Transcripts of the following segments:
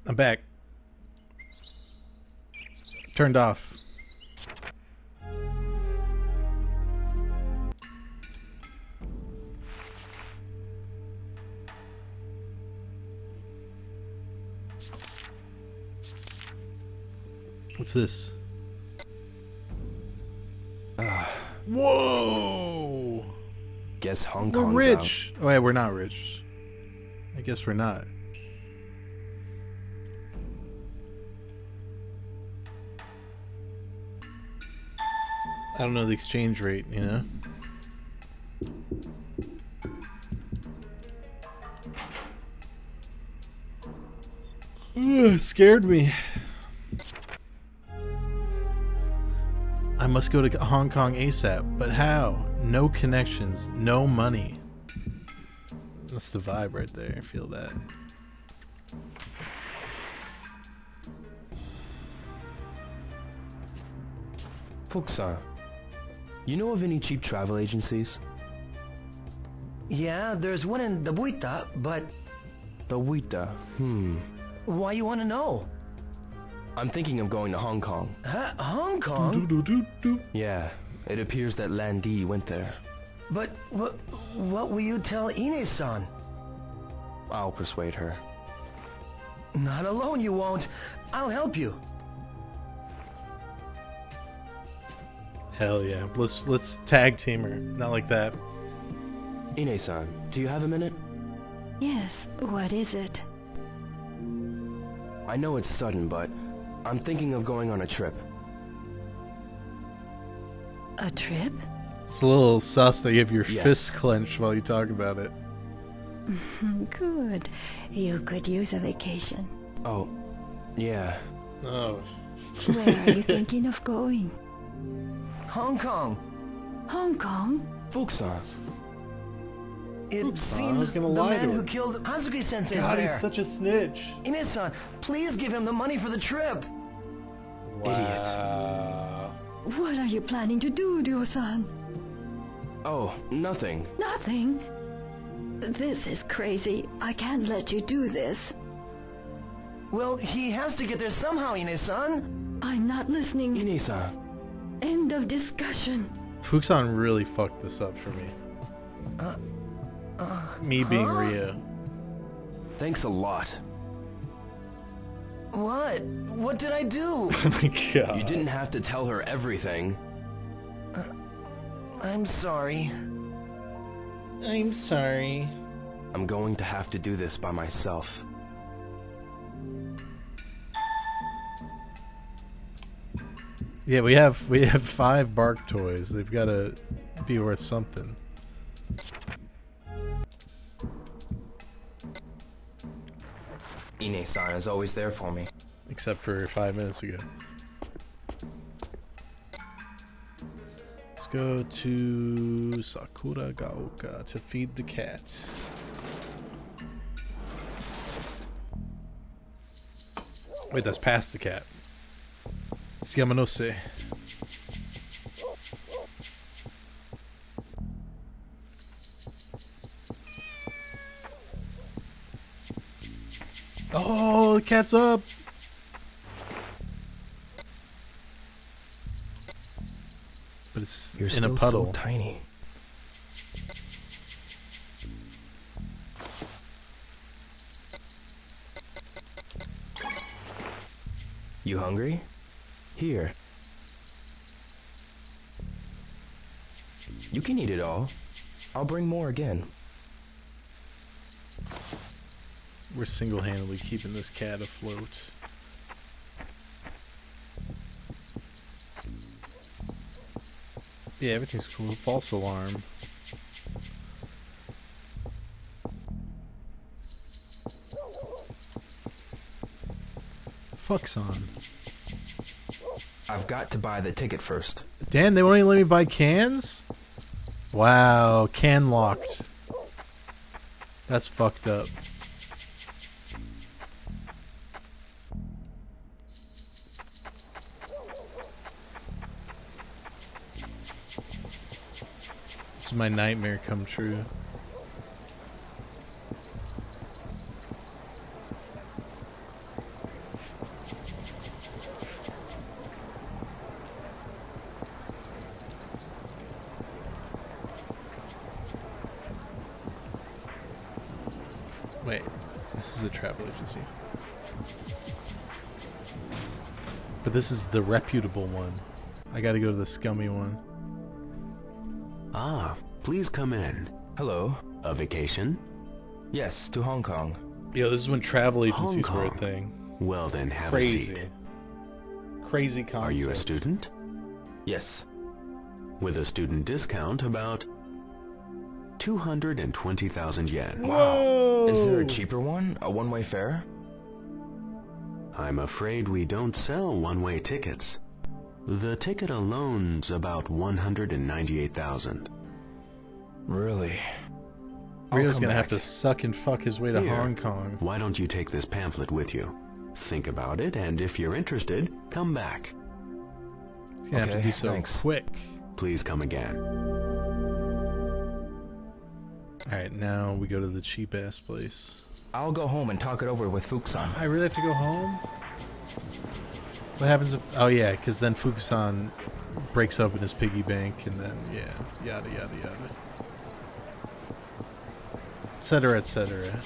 I'm back. Turned off. What's this? Whoa! Guess Hong We're Kong's rich. Oh, yeah, we're not rich. I guess we're not. I don't know the exchange rate, you know? Ugh, it scared me. I must go to Hong Kong ASAP, but how? No connections, no money. That's the vibe right there. I feel that. Fuxan, you know of any cheap travel agencies? Yeah, there's one in Dabuita, but Dabuita. why you want to know? I'm thinking of going to Hong Kong. Huh? Hong Kong? Do. Yeah, it appears that Landy went there. But what will you tell Ine-san? I'll persuade her. Not alone you won't. I'll help you. Hell yeah. Let's tag team her. Not like that. Ine-san, do you have a minute? Yes, what is it? I know it's sudden, but I'm thinking of going on a trip. A trip? It's a little sus that you have your Yes. fists clenched while you talk about it. Good. You could use a vacation. Oh, yeah. Oh. Where are you thinking of going? Hong Kong. Hong Kong? Fuxan, It Oops, I was seems the gonna lie to man her. who killed Hazuki-sensei is God, there. he's such a snitch. Ine-san, please give him the money for the trip. Wow. What are you planning to do, Ryo-san? oh, nothing. Nothing. This is crazy. I can't let you do this. Well, he has to get there somehow, Ine-san. I'm not listening. Ine-san, End of discussion. Fuxan really fucked this up for me. Me being Rio. thanks a lot. What? What did I do? Oh my god. You didn't have to tell her everything. I'm sorry. I'm sorry. I'm going to have to do this by myself. Yeah, we have 5 bark toys. They've got to be worth something. Ine-san is always there for me. Except for 5 minutes ago. Let's go to Sakura Gaoka to feed the cat. Wait, that's past the cat. It's Yamanose. Oh, the cat's up. But it's You're in still a puddle. so tiny. You hungry? Here. You can eat it all. I'll bring more again. We're single-handedly keeping this cat afloat. Yeah, everything's cool. False alarm. Fuck's on. I've got to buy the ticket first. Damn, they won't even let me buy cans? Wow, can locked. That's fucked up. This is my nightmare come true. Wait, this is a travel agency. But this is the reputable one. I gotta go to the scummy one. Ah, please come in. Hello. A vacation? Yes, to Hong Kong. Yo, this is when travel agencies Hong were a Kong. thing. Well then, have a Crazy. seat. Crazy concept. Are you a student? Yes. With a student discount, about 220,000 yen. Whoa! Is there a cheaper one? A one-way fare? I'm afraid we don't sell one-way tickets. The ticket alone's about 198,000. Really? Rio's I'll come gonna have back. to suck and fuck his way to Here. Hong Kong. Why don't you take this pamphlet with you? Think about it, and if you're interested, come back. He's gonna have to Okay, do so thanks. quick. Please come again. Alright, now we go to the cheap ass place. I'll go home and talk it over with Fukusan. I really have to go home? What happens if... Oh yeah, because then Fukusan breaks open his piggy bank and then, yeah, yada yada yada. Etc, etc.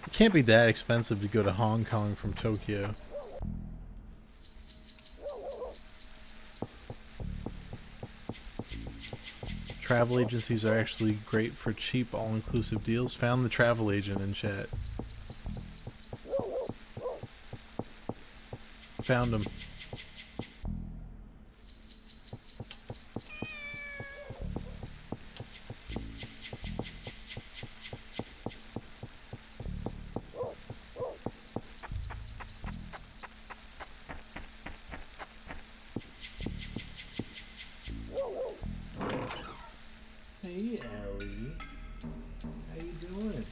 It can't be that expensive to go to Hong Kong from Tokyo. Travel agencies are actually great for cheap, all-inclusive deals. Found the travel agent in chat. Found him. Hey, Allie. How you doing?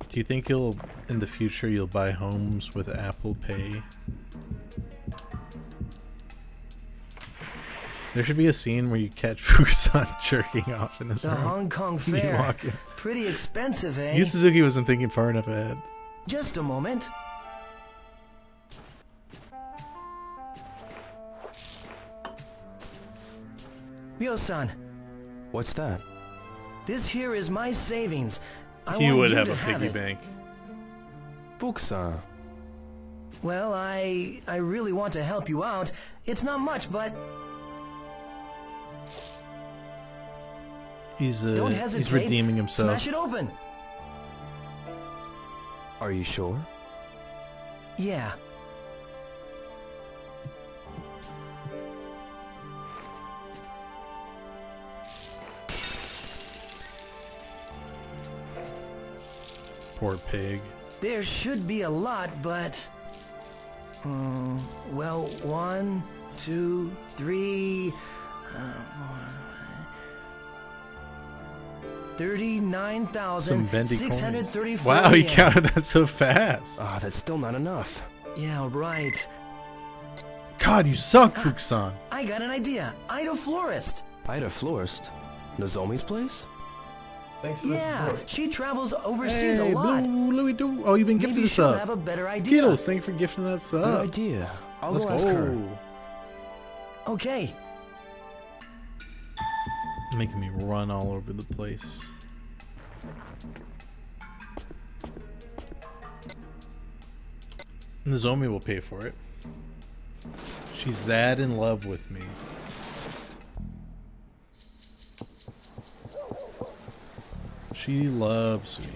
Do you think in the future, you'll buy homes with Apple Pay? There should be a scene where you catch Fukusan jerking off in his The room. Hong Kong You fare. walk in. Pretty expensive, eh? Yu Suzuki wasn't thinking far enough ahead. Just a moment. Ryo-san, What's that? this here is my savings. I He want would you have to a piggy it. bank. Fukusan. Well, I really want to help you out. It's not much, but don't hesitate. He's redeeming himself. Smash it open. Are you sure? Yeah. Poor pig. There should be a lot, but... well, 1, 2, 3... 39,634 Some bendy coins. yen. Wow, he counted that so fast. Ah, that's still not enough. Yeah, right. God, you suck, Fukusan. I got an idea. Ida Florist. Ida Florist? Nozomi's place? Thanks for the Yeah, support. she travels overseas Hey, a lot. Blue Louie Doo. Oh, you've been gifted Maybe a she'll sub. have a better idea. Kittles, thank you for gifting that Good sub. idea. I'll Let's go ask her. go. Okay. Making me run all over the place. Nozomi will pay for it. She's that in love with me. She loves me.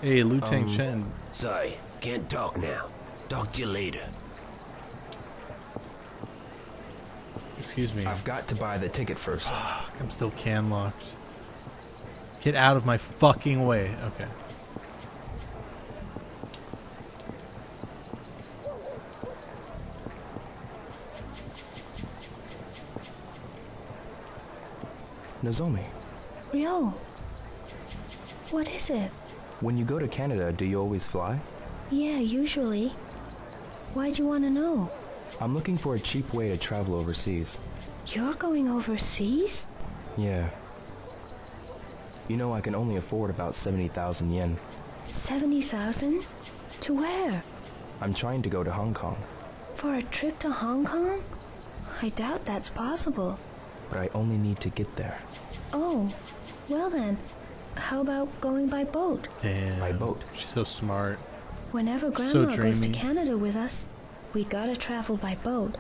Hey, Liu Tang Shen. Sorry, can't talk now. Talk to you later. Excuse me. I've got to buy the ticket first. Fuck, I'm still can locked. Get out of my fucking way. Okay. Nozomi, Ryo, what is it? when you go to Canada, do you always fly? Yeah, usually. Why'd you want to know? I'm looking for a cheap way to travel overseas. You're going overseas? Yeah. You know, I can only afford about 70,000 yen. 70,000? To where? I'm trying to go to Hong Kong, For a trip to Hong Kong? I doubt that's possible. but I only need to get there. Oh, well then, how about going by boat? Damn. By boat. She's so smart. Whenever So Grandma goes to dreamy. Canada with us, we gotta travel by boat.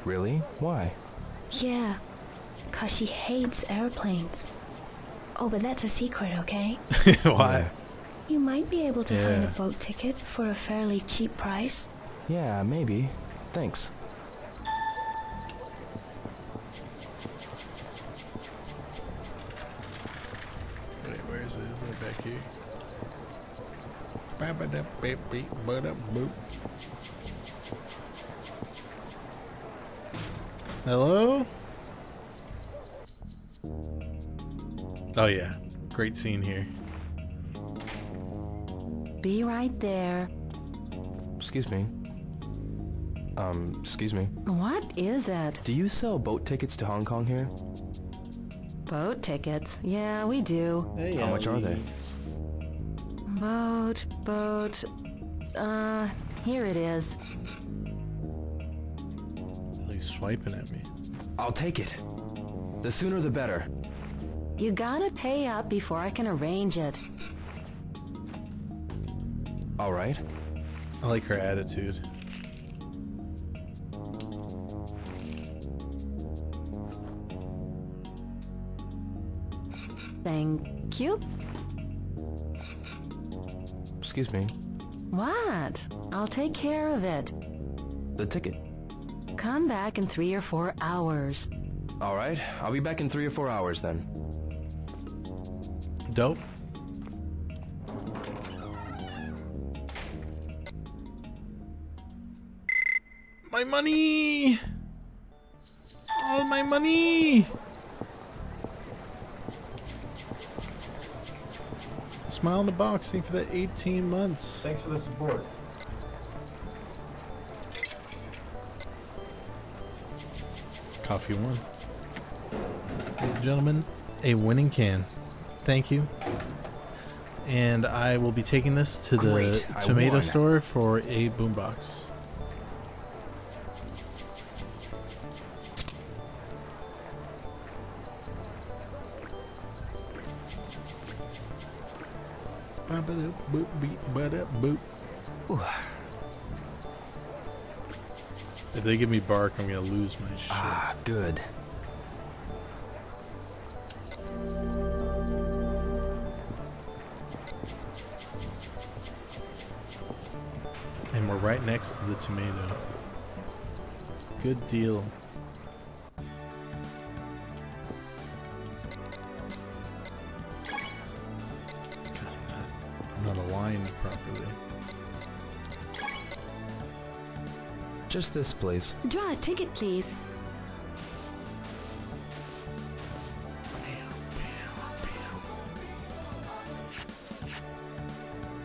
Really? Why? Yeah, 'cause she hates airplanes. Oh, but that's a secret, okay? Why? You might be able to find a Yeah. boat ticket for a fairly cheap price. Yeah, maybe. Thanks. Wait, where is it? Is it back here? Ba-ba-da-ba-beep-ba-da-boop. Hello? Oh yeah, great scene here. Be right there. Excuse me. Excuse me. What is it? Do you sell boat tickets to Hong Kong here? Boat tickets? Yeah, we do. Hey, How much are they? Boat. Here it is. He's swiping at me. I'll take it. The sooner the better. You gotta pay up before I can arrange it. All right. I like her attitude. Thank you. Excuse me. What? I'll take care of it. The ticket. Come back in 3 or 4 hours. All right. I'll be back in 3 or 4 hours then. Dope. My money! All my money! Smile in the box. Thank you for that 18 months. Thanks for the support. Coffee one. Ladies and gentlemen, a winning can. Thank you. And I will be taking this to the Great, I tomato won. store for a boombox. Ba-ba-da-boop-beep-ba-da-boop. Ooh. If they give me bark, I'm gonna lose my shit. Ah, good. And we're right next to the tomato. Good deal. God, I'm not aligned properly. Just this, please. Draw a ticket, please.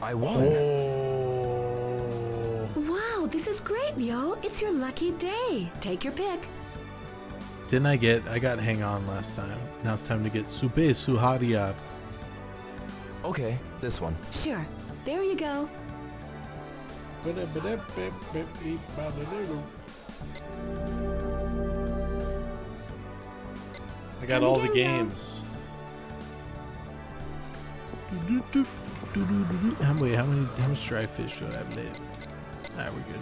I won. Oh. Wow, this is great, yo. It's your lucky day. Take your pick. Didn't I got hang on last time. Now it's time to get Supe Suharia. Okay, this one. Sure. There you go. I got all the games. How much dry fish do I have left? Alright, we're good.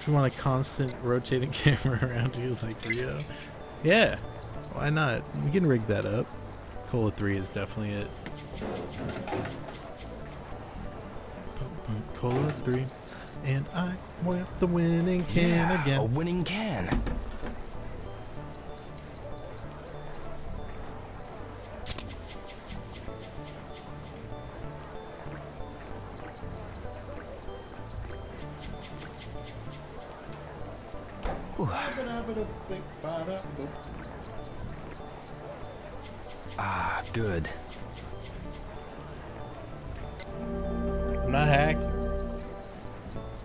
Do you want a constant rotating camera around you like Rio? Yeah, why not? We can rig that up. Cola 3 is definitely it. Boom, boom, Cola 3. And I want the winning can Yeah, again. a winning can. Ooh. Ah, good. I'm not hacked.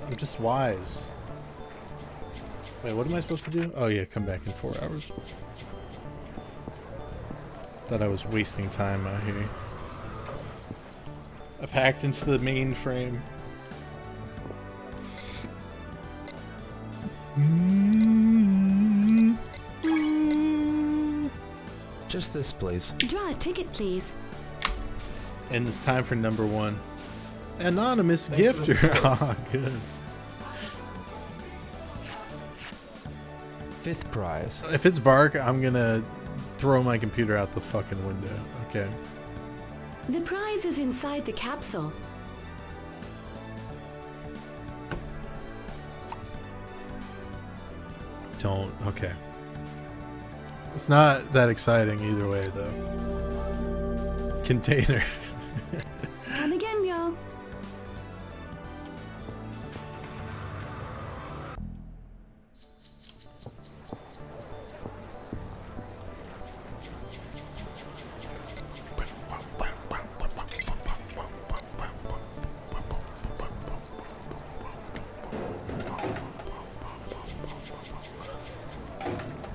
I'm just wise. Wait, what am I supposed to do? Oh yeah, come back in 4 hours. Thought I was wasting time out here. I've hacked into the mainframe. Just this, please. Draw a ticket, please. And it's time for number 1. Anonymous gifter. Ah, good. 5th prize. If it's Bark, I'm gonna throw my computer out the fucking window. Okay. The prize is inside the capsule. Don't. Okay. It's not that exciting either way, though. Container. Come again, yo.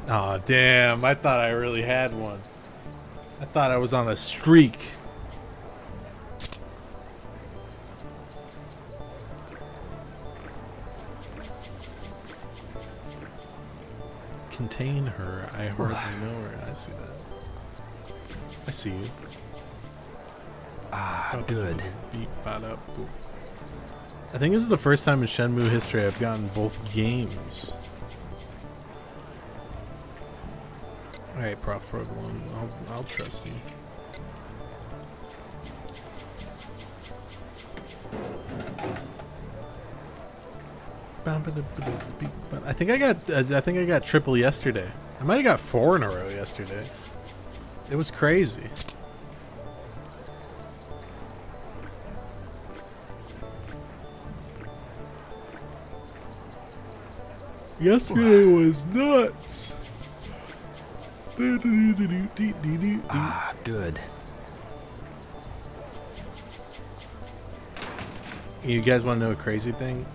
Aw, damn. I thought I really had one. I thought I was on a streak. Contain her. I hardly know her. I see that. I see you. Ah, good. I think this is the first time in Shenmue history I've gotten both games. Alright, Prof Rogue One, I'll trust you. I think I got triple yesterday. I might have got 4 in a row yesterday. It was crazy. Yesterday was nuts. Ah, good. You guys want to know a crazy thing?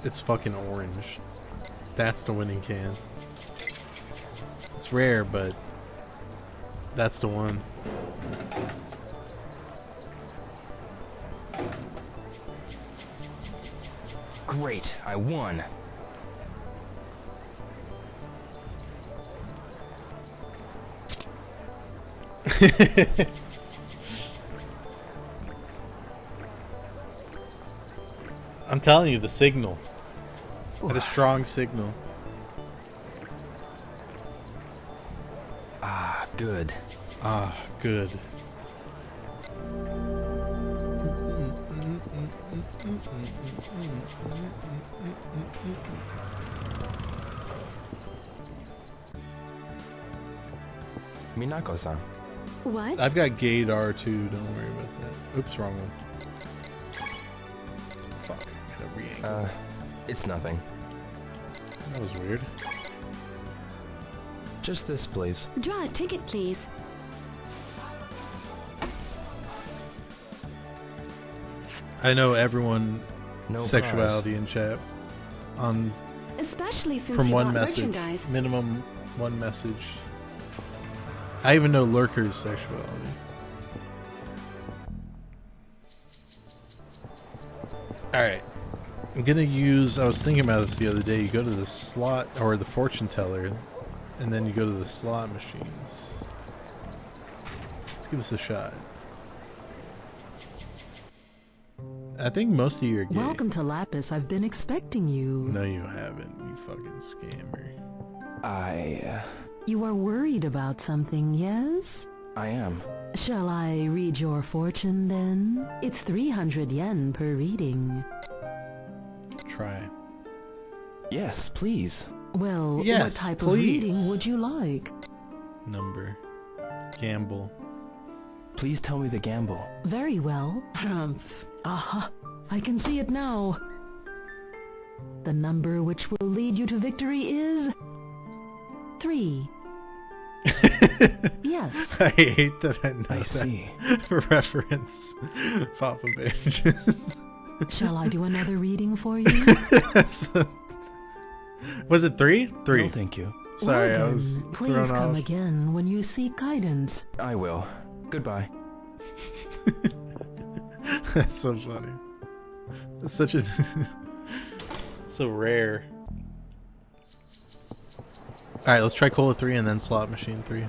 It's fucking orange. That's the winning can. It's rare, but that's the one. Great, I won. I'm telling you, the signal. Had a strong signal. Ah, good. Ah, good. Minako-san. What? I've got Gaydar too, don't worry about that. Oops, wrong one. Fuck, gotta re-angle. It's nothing. That was weird. Just this, please. Draw a ticket, please. I know everyone No sexuality in chat on Especially since from you one bought message, merchandise. minimum one message. I even know Lurker's sexuality. Alright. I'm gonna use, I was thinking about this the other day, you go to the slot, or the fortune teller, and then you go to the slot machines. Let's give this a shot. I think most of you are gay. Welcome to Lapis. I've been expecting you. No, you haven't, you fucking scammer. You are worried about something, yes? I am. Shall I read your fortune then? It's 300 yen per reading. Try. Yes, please. Well, Yes, what type please. of reading would you like? Number. Gamble. Please tell me the gamble. Very well. Aha, I can see it now. The number which will lead you to victory is 3. Yes. I hate that I know I that see. reference. Popovich. Shall I do another reading for you? Was it 3? 3. No, thank you. Sorry, Well I was then, please thrown come off. again when you seek guidance. I will. Goodbye. That's so funny. It's such a so rare. All right, let's try Cola 3 and then Slot Machine 3.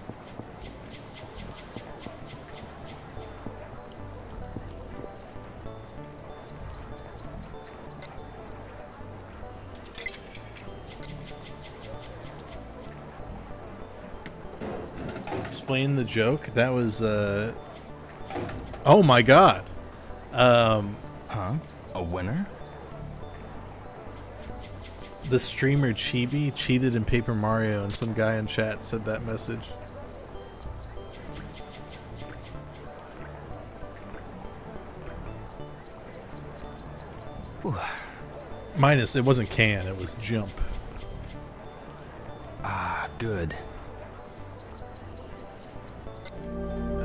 Explain the joke. That was oh my god. Huh? A winner? The streamer Chibi cheated in Paper Mario, and some guy in chat said that message. Minus, it wasn't can, it was jump. Ah, good.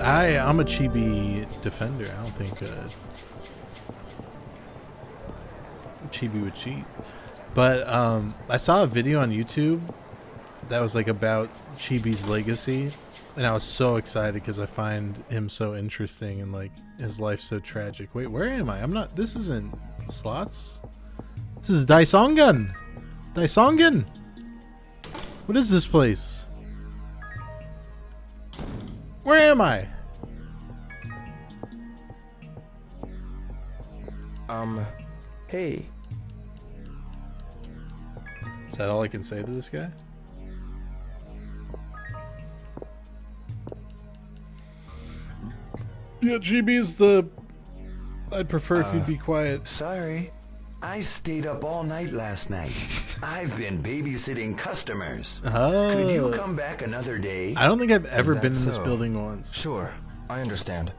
I'm a Chibi defender. I don't think Chibi would cheat. But I saw a video on YouTube that was like about Chibi's legacy, and I was so excited because I find him so interesting and like his life so tragic. Wait, where am I? I'm not. This isn't Slots. This is Daisongan. Daisongan. What is this place? Where am I? Hey. Is that all I can say to this guy? Yeah, GB is the... I'd prefer if you'd be quiet. Sorry. I stayed up all night last night. I've been babysitting customers. Could you Oh. come back another day? I don't think I've ever that been in this so? building once. Sure, I understand.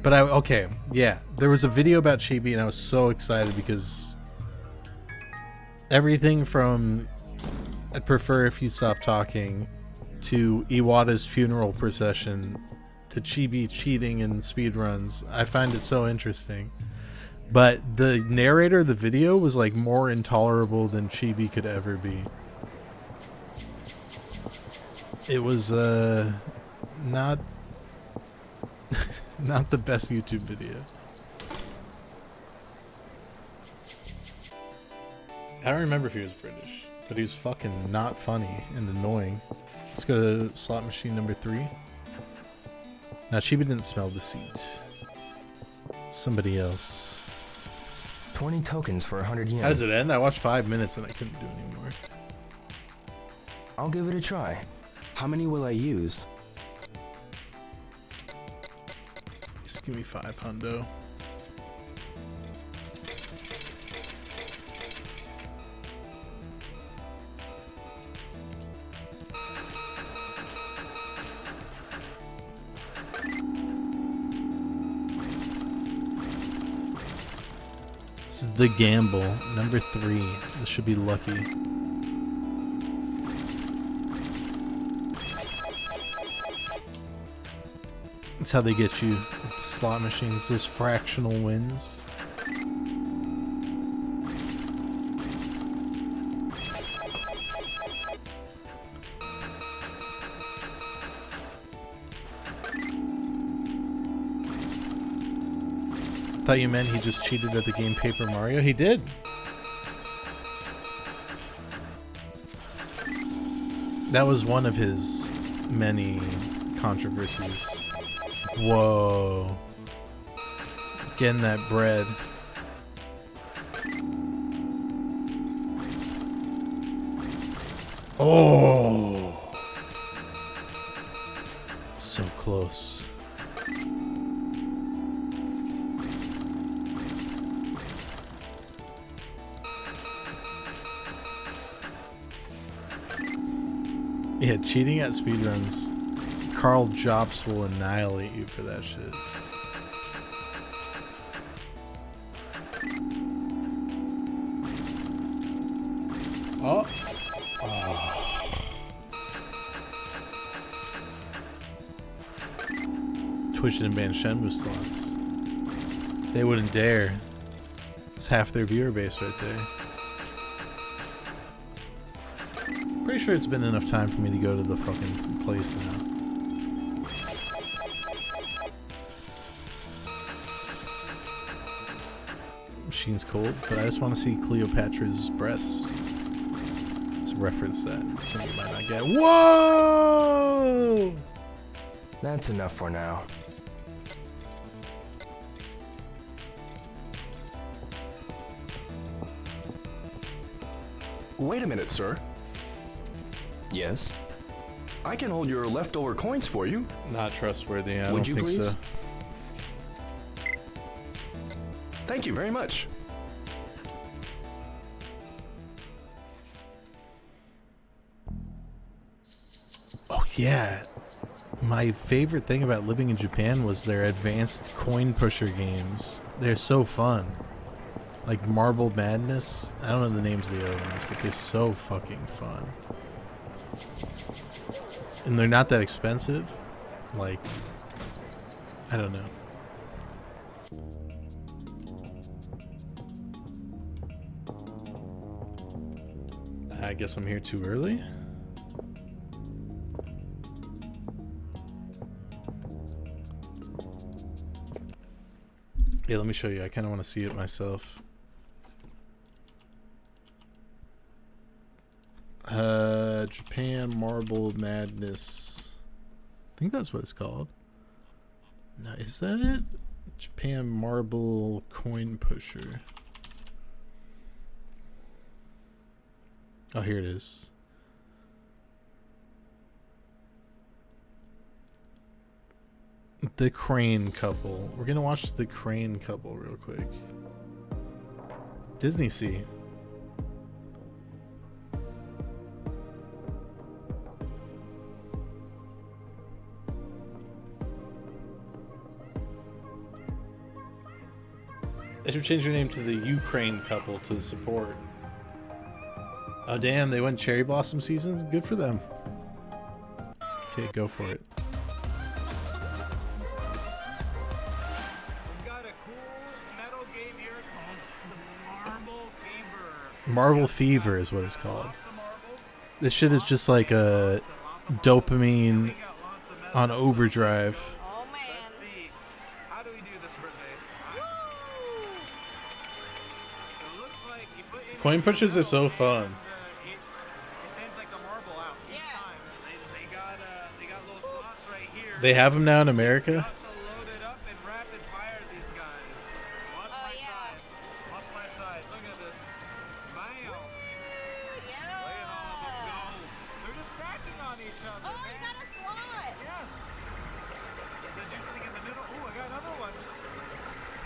But okay, yeah. There was a video about Chibi and I was so excited because everything from I'd prefer if you stop talking to Iwata's funeral procession to Chibi cheating in speedruns, I find it so interesting. But the narrator of the video was like more intolerable than Chibi could ever be. It was not not the best YouTube video. I don't remember if he was British, but he was fucking not funny and annoying. Let's go to slot machine number 3. Now Chibi didn't smell the seat. Somebody else. 20 tokens for 100 yen. How does it end? I watched 5 minutes and I couldn't do anymore. I'll give it a try. How many will I use? Just give me 5 hundo. This is the gamble, number 3. This should be lucky. That's how they get you with the slot machines, those fractional wins. Thought you meant he just cheated at the game Paper Mario. He did. That was one of his many controversies. Whoa. Getting that bread. Oh. So close. Yeah, cheating at speedruns. Carl Jops will annihilate you for that shit. Oh. push it in ban Shenmue slots. They wouldn't dare. It's half their viewer base right there. Pretty sure it's been enough time for me to go to the fucking place now. Machine's cold, but I just want to see Cleopatra's breasts. Let's reference that. Some of you might not get. Whoa! That's enough for now. Wait a minute, sir. Yes? I can hold your leftover coins for you. Not trustworthy. I Would don't you think please? so. Thank you very much. Oh yeah. My favorite thing about living in Japan was their advanced coin pusher games. They're so fun. Like Marble Madness. I don't know the names of the other ones, but they're so fucking fun. And they're not that expensive. Like, I don't know. I guess I'm here too early. Yeah, let me show you. I kind of want to see it myself. Japan Marble Madness. I think that's what it's called. Now, is that it? Japan Marble Coin Pusher. Oh, here it is. The Crane Couple. We're gonna watch The Crane Couple real quick. Disney Sea. They should change their name to the Ukraine Couple to support. Oh damn, they went cherry blossom seasons? Good for them. Okay, go for it. Marble Fever is what it's called. This shit is just like a dopamine on overdrive. Oh man. How do we do this birthday? So it looks like you put in Coin pushers are so fun. it sends like a marble out each time. They got little slots right here. They have them now in America? You have to load it up and rapid fire these guys. Watch my side. Watch my side. Look at this. Bam. Look at all of them go. They're just stacking on each other. Oh, I got a slot. Yes. There's usually in the middle. Ooh, I got another one.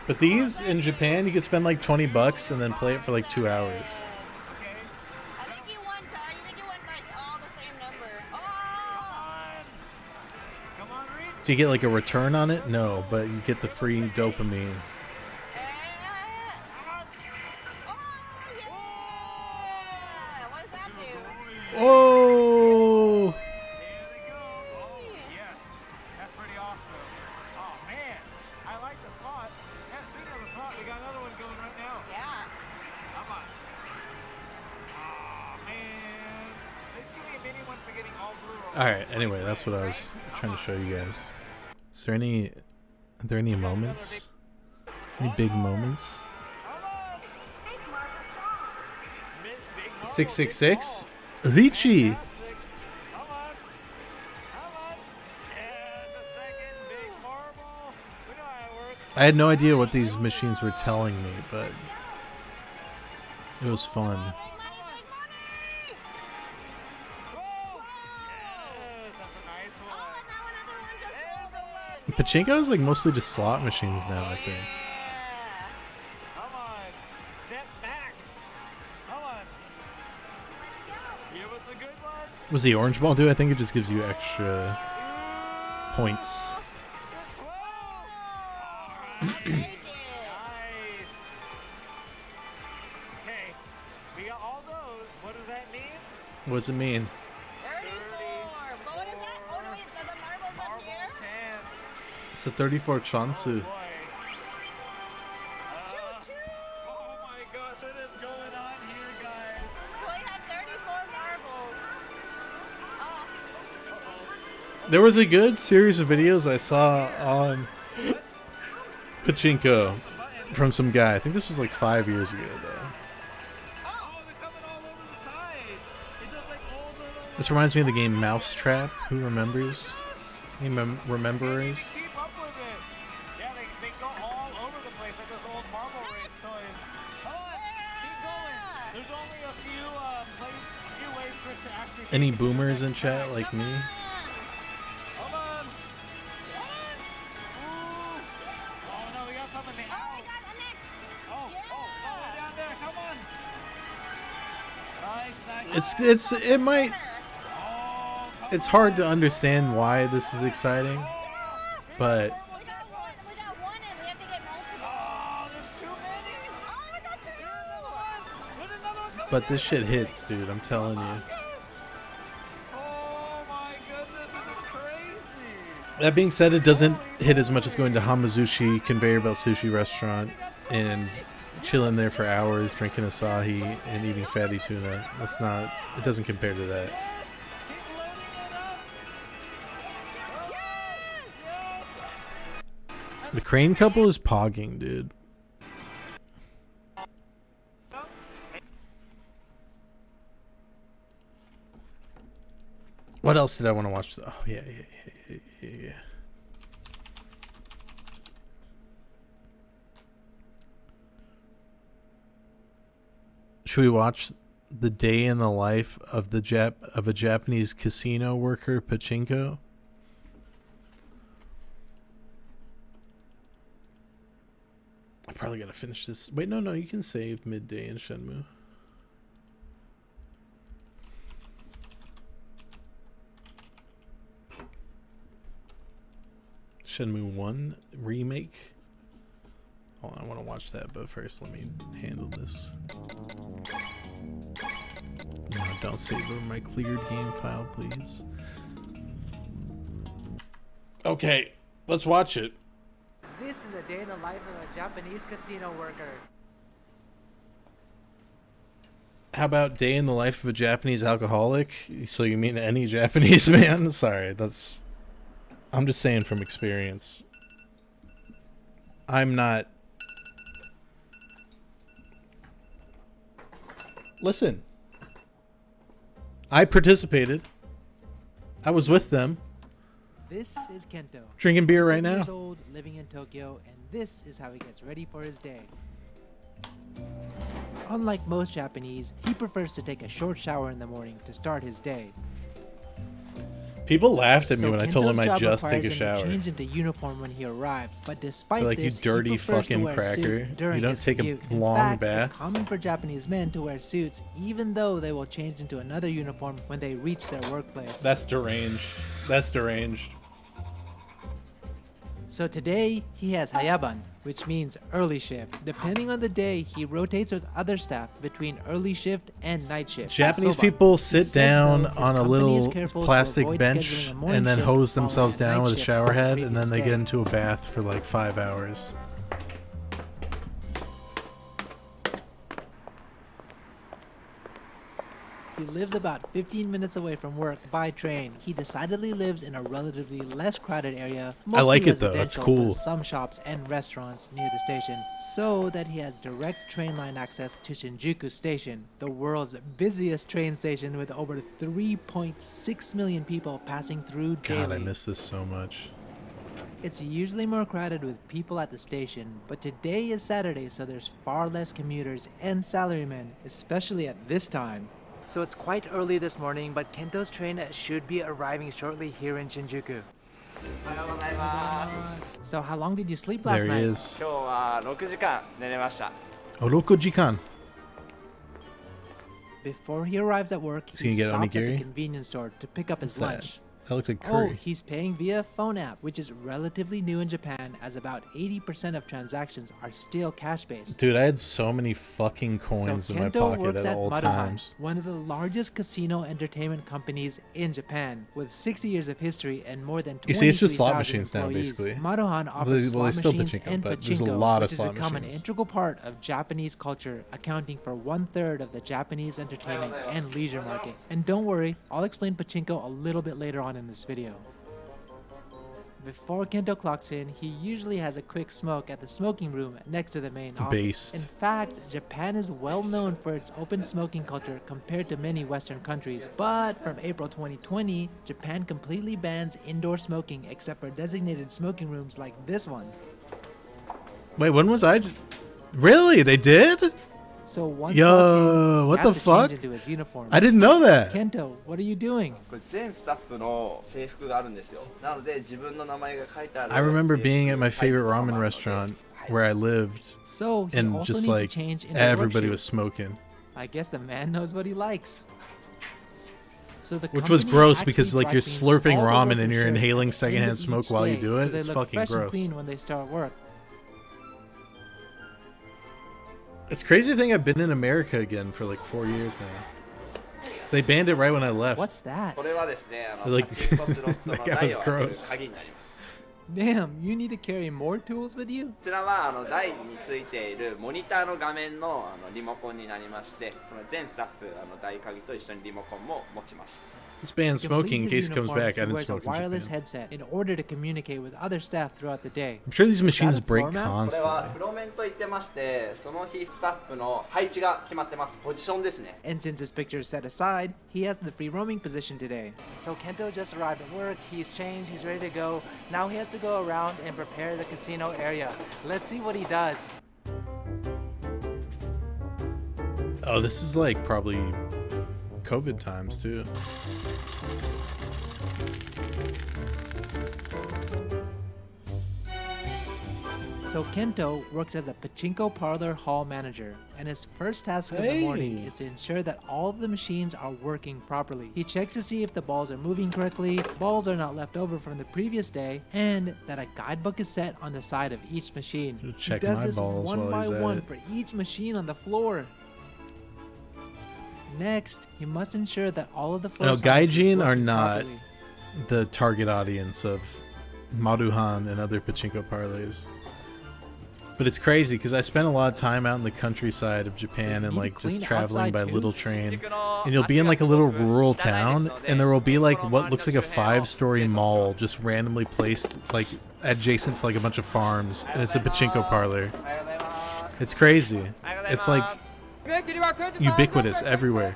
But these in Japan, you could spend like $20 and then play it for like 2 hours. Okay. I think you won, Tar. You think you won like all the same number. Oh! Come on, Reed. Do you get like a return on it? No, but you get the free dopamine. What does that do? Oh! There they go. Oh, yes. That's pretty awesome. Oh, man. I like the slot. Yeah, speaking of the slot, we got another one going right now. Yeah. Come on. Oh, man. Let's give me a mini one for getting all blue. Alright, anyway, that's what I was trying to show you guys. Is there any... Are there any moments? Any big moments? 666? Richie! Come on. Come on. And the second big marble. We know how it works. I had no idea what these machines were telling me, but... It was fun. Whoa. Yes, that's a nice one. Oh, and now another one just rolled in. Pachinko is like mostly just slot machines now, I think. Yeah. Come on. Step back. Come on. Give us a good one. Was the orange ball do? I think it just gives you extra points. Take it. Nice. Okay. We got all those. What does that mean? What does it mean? 34. But what is that? Oh, no, wait, so the marbles up Marble here? chance. It's a 34 Chansu. Oh my gosh, what is going on here, guys? So he has 34 marbles. There was a good series of videos I saw on Pachinko from some guy. I think this was like 5 years ago, though. Oh, they're coming all over the side. It does like all the little... This reminds me of the game Mousetrap. Who remembers? Any rememberers? Keep up with it. Yeah, they go all over the place like those old marble race toys. Come on, keep going. There's only a few ways for it to actually... Any boomers in chat like me? Come on. Ooh. Oh no, we got something in the house. We got an X. Oh, way down there. Come on. It's hard to understand why this is exciting, but We got one and we have to get multiple. Oh, there's too many. We got two. There's another one coming. this shit hits, dude. I'm telling you. Oh my goodness, this is crazy. That being said, it doesn't hit as much as going to Hamazushi conveyor belt sushi restaurant and chilling there for hours, drinking asahi and eating fatty tuna. That's not. It doesn't compare to that. The crane couple is pogging, dude. What else did I want to watch? Oh, yeah. Should we watch the day in the life of a Japanese casino worker, Pachinko? I'm probably gonna finish this. Wait, no, you can save midday in Shenmue. Shenmue 1 remake. Hold on, I want to watch that, but first let me handle this. No, don't save over my cleared game file, please. Okay, let's watch it. This is a day in the life of a Japanese casino worker. How about day in the life of a Japanese alcoholic? So you mean any Japanese man? Sorry, I'm just saying from experience. I'm not... Listen. I participated. I was with them. This is Kento. Drinking beer He's right 7 now. years old, living in Tokyo, and this is how he gets ready for his day. Unlike most Japanese, he prefers to take a short shower in the morning to start his day. People laughed at me when I told Kento's them I'd job just take a requires him to shower. change into uniform when he arrives, but despite They're like, this, you dirty he prefers to fucking wear a suit cracker. during You don't his take a commute. long In fact, bath. It's common for Japanese men to wear suits, even though they will change into another uniform when they reach their workplace. That's deranged. That's deranged. So today, he has Hayaban, which means early shift. Depending on the day, he rotates with other staff between early shift and night shift. Japanese Soba. people He sit says, down though, his on a company little is careful to plastic avoid bench scheduling a morning and then shift hose following themselves a down night with a shift shower on the head, and then previous they day. get into a bath for like 5 hours. He lives about 15 minutes away from work by train. He decidedly lives in a relatively less crowded area. I like mostly it though, it's residential, cool. with some shops and restaurants near the station, so that he has direct train line access to Shinjuku Station, the world's busiest train station with over 3.6 million people passing through daily. God, I miss this so much. It's usually more crowded with people at the station, but today is Saturday, so there's far less commuters and salarymen, especially at this time. So it's quite early this morning, but Kento's train should be arriving shortly here in Shinjuku. So how long did you sleep last There night? he is. 今日は6時間寝れました。 Oroku Jikan. Before he arrives at work, Is he he gonna get stops at the onigiri? convenience store to pick up his What's that? lunch. That looked like Oh, curry. he's paying via phone app, which is relatively new in Japan, as about 80% of transactions are still cash-based. Dude, I had so many fucking coins So in my Kento pocket works at at all Maruhan, times. one of the largest casino entertainment companies in Japan, with 60 years of history and more than You see, it's just 23,000 slot machines now, employees. basically. Maruhan offers Well, they slot still machines pachinko, and but there's a pachinko, lot of which has slot become an machines. integral part of Japanese culture, accounting for 1/3 of the Japanese entertainment and leisure market. And don't worry, I'll explain pachinko a little bit later on in this video. Before Kento clocks in, he usually has a quick smoke at the smoking room next to the main office. Based. In fact, Japan is well known for its open smoking culture compared to many Western countries. But from April 2020, Japan completely bans indoor smoking except for designated smoking rooms like this one. Wait, when was I? Really? They did? So once Yo, walked in, what he the has to fuck? change into his uniform. I didn't know that. Kento, what are you doing? これ全スタッフの制服があるんですよ。なので自分の名前が書いてある。 I remember being at my favorite ramen restaurant where I lived, So he and also just needs like to change into everybody work was shoes. smoking, I guess the man knows what he likes. So the which was company gross actually because like you're dry cleans slurping all the ramen worker and you're shirts at inhaling the secondhand end of smoke each while you day, do so it. they It's look fucking fresh and gross. clean when they start work. It's crazy to think I've been in America again for like 4 years now. They banned it right when I left. What's that? これはですね、Like- パチンコスロットの That guy 台 was を開ける gross. 鍵になります。 Damn, you need to carry more tools with you? こちらは台についているモニターの画面のリモコンになりまして、この全スタッフ台鍵と一緒にリモコンも持ちます。 This banned To smoking in complete his case it comes uniform, back. I he didn't wears a smoke in wireless Japan. headset in order to communicate with other staff throughout the day. I'm sure these machines Is that a break floor mat? これは constantly. フロメンと言ってまして、その日スタッフの配置が決まってます。ポジションですね。 And since his picture is set aside, he has the free roaming position today. So Kento just arrived at work, he's changed, he's ready to go. Now he has to go around and prepare the casino area. Let's see what he does. Oh, this is like probably COVID times too. So Kento works as a pachinko parlor hall manager, and his first task of the morning is to ensure that all of the machines are working properly. He checks to see if the balls are moving correctly, balls are not left over from the previous day, and that a guidebook is set on the side of each machine. Check he does my this balls one while by he's at one it. for each machine on the floor. Next, he must ensure that all of the floor No, signs is gaijin are working not properly. the target audience of Maruhan and other pachinko parlays. But it's crazy because I spent a lot of time out in the countryside of Japan you and need to like clean just traveling outside by too? little train, and you'll be in like a little rural town, and there will be like what looks like a 5-story mall just randomly placed like adjacent to like a bunch of farms, and it's a pachinko parlor. It's crazy. It's like ubiquitous everywhere.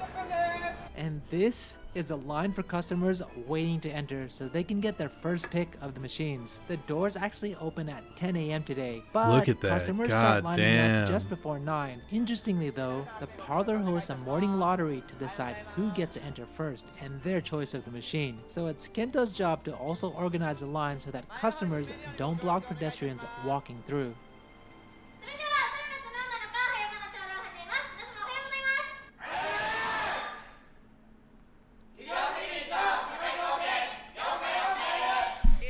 And this is a line for customers waiting to enter so they can get their first pick of the machines. The doors actually open at 10 a.m. today, but Look at that. customers God start lining damn. up just before 9. Interestingly though, the parlor hosts a morning lottery to decide who gets to enter first and their choice of the machine. So it's Kento's job to also organize the line so that customers don't block pedestrians walking through. それでは3月の7日早山町を始めます。皆様おはようございます。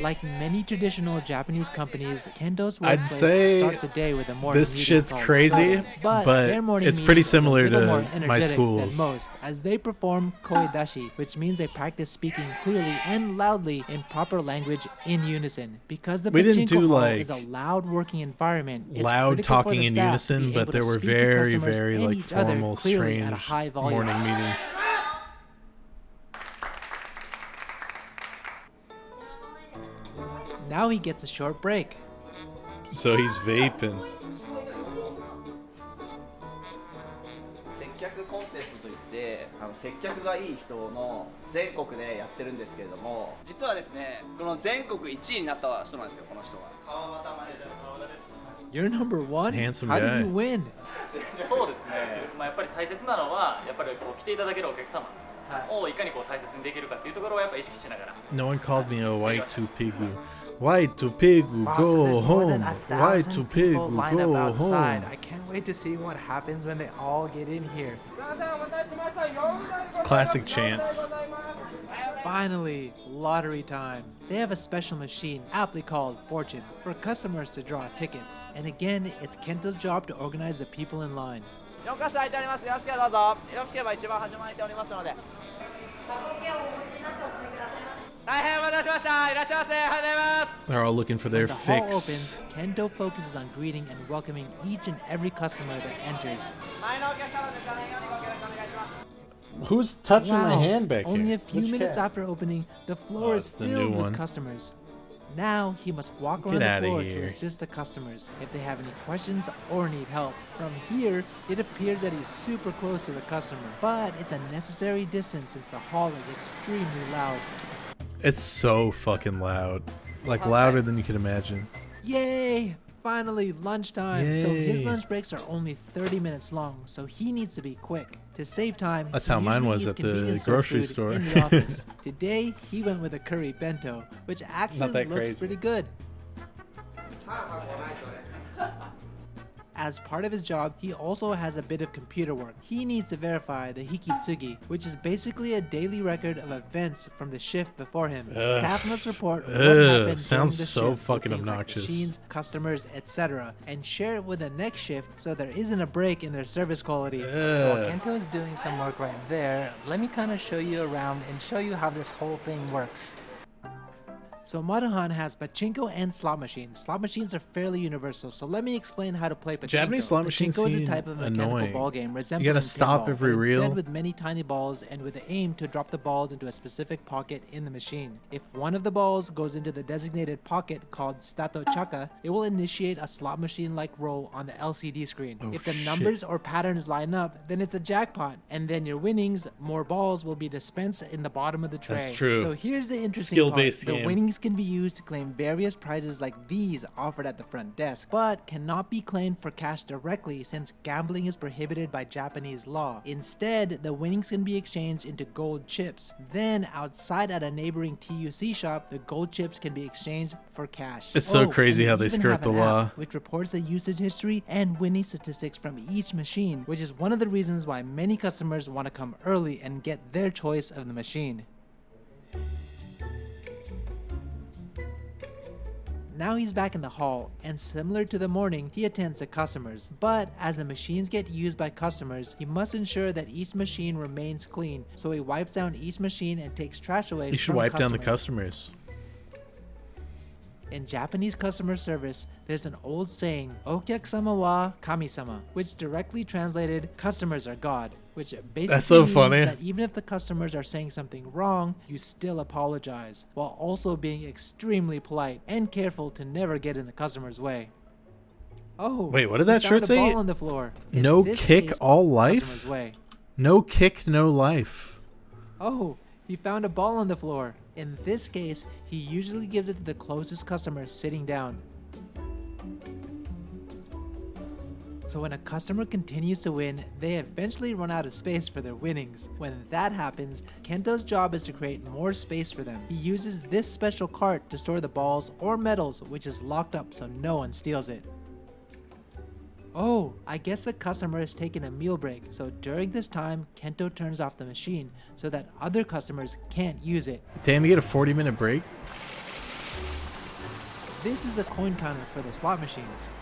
Like many traditional Japanese companies, Kento's I'd workplace say starts the day with a morning this meeting shit's called crazy, Koidashi. but their morning it's meeting pretty is a similar little to more my energetic schools. than most, as they perform koidashi, which means they practice speaking clearly and loudly in proper language in unison. Because the We didn't pachinko do, hall like, is a loud working environment, it's loud critical for talking the in staff to unison, be but able there to were speak to very, customers very and like each other formal, clearly at a strange high volume. morning meetings. Now he gets a short break. So he's vaping. 接客コンテストといって接客がいい人の全国でやってるんですけれども、実はですねこの全国1位になった人なんですよ。この人が川端マネージャーの川田です。 You're number one? Handsome How guy. did you win? そうですね、やっぱり大切なのはやっぱりこう来ていただけるお客様をいかにこう大切にできるかっていうところをやっぱ意識しながら。 No one called me a white tupigu. White tupigu, Wow, so go there's more than home. 1,000 White people tupigu, lined up go outside. home. I can't wait to see what happens when they all get in here. It's classic chants. おはようございます。Finally, lottery time. They have a special machine, aptly called Fortune, for customers to draw tickets. And again, it's Kento's job to organize the people in line. 4箇所空いてあります。よろしければどうぞ。よろしければ一番端も空いておりますので。大変お待たせしました。いらっしゃいませ。おはようございます。 They're all looking for their When the hall fix. opens, Kento focuses on greeting and welcoming each and every customer that enters. 前のお客様ですかね。ようにご協力お願いします。 Who's touching my Wow, hand back only here? a few Which minutes cat? after opening, the floor Oh, is it's the new filled with one. customers. Now he must walk Get around the outta floor here. to assist the customers if they have any questions or need help. From here, it appears that he's super close to the customer, but it's a necessary distance since the hall is extremely loud. It's so fucking loud. Like louder than you can imagine. Yay! Finally, lunchtime. So his Yay. lunch breaks are only 30 minutes long, so he needs to be quick. To save time, That's he how mine usually was eats at the convenience store grocery food store. in the office. Today, he went with a curry bento, which actually that looks crazy. pretty good. As part of his job, he also has a bit of computer work. He needs to verify the Hikitsugi, which is basically a daily record of events from the shift before him. Ugh. Staff must report what Ugh, happened sounds during the so shift with fucking things like obnoxious. machines, customers, etc., and share it with the next shift so there isn't a break in their service quality. So while Kento is doing some work right there, let me kind of show you around and show you how this whole thing works. So Maruhan has pachinko and slot machines. Slot machines are fairly universal, so let me explain how to play pachinko. Japanese slot machines Pachinko is a seem type of mechanical annoying. ball game resembling You gotta stop pinball, every but reel. instead with many tiny balls and with the aim to drop the balls into a specific pocket in the machine. If one of the balls goes into the designated pocket called stato chaka, it will initiate a slot machine-like roll on the LCD screen. Oh, if the shit. numbers or patterns line up, then it's a jackpot, and then your winnings, more balls, will be dispensed in the bottom of the tray. That's true. So here's the interesting Skill-based part. game. The winnings can be used to claim various prizes like these offered at the front desk, but cannot be claimed for cash directly since gambling is prohibited by Japanese law. Instead, the winnings can be exchanged into gold chips. Then, outside at a neighboring TUC shop, the gold chips can be exchanged for cash. It's so crazy and how they even skirt have the an law. app which reports the usage history and winning statistics from each machine, which is one of the reasons why many customers want to come early and get their choice of the machine. Now he's back in the hall, and similar to the morning, he attends to customers. But as the machines get used by customers, he must ensure that each machine remains clean, so he wipes down each machine and takes trash away You should from wipe down the customers. customers. In Japanese customer service, there's an old saying, "Okyakusama wa kami-sama," which directly translated, "Customers are God," which basically That's so means funny. that even if the customers are saying something wrong, you still apologize, while also being extremely polite and careful to never get in the customer's way. Oh, Wait, what did he that shirt found a say? ball on the floor. In No this kick, case, all the life? customer's way. No kick, no life. Oh, he found a ball on the floor. In this case, he usually gives it to the closest customer sitting down. So when a customer continues to win, they eventually run out of space for their winnings. When that happens, Kento's job is to create more space for them. He uses this special cart to store the balls or medals, which is locked up so no one steals it. Oh, I guess the customer is taking a meal break, so during this time, Kento turns off the machine so that other customers can't use it. Damn, you get a 40-minute break? This is a coin counter for the slot machines.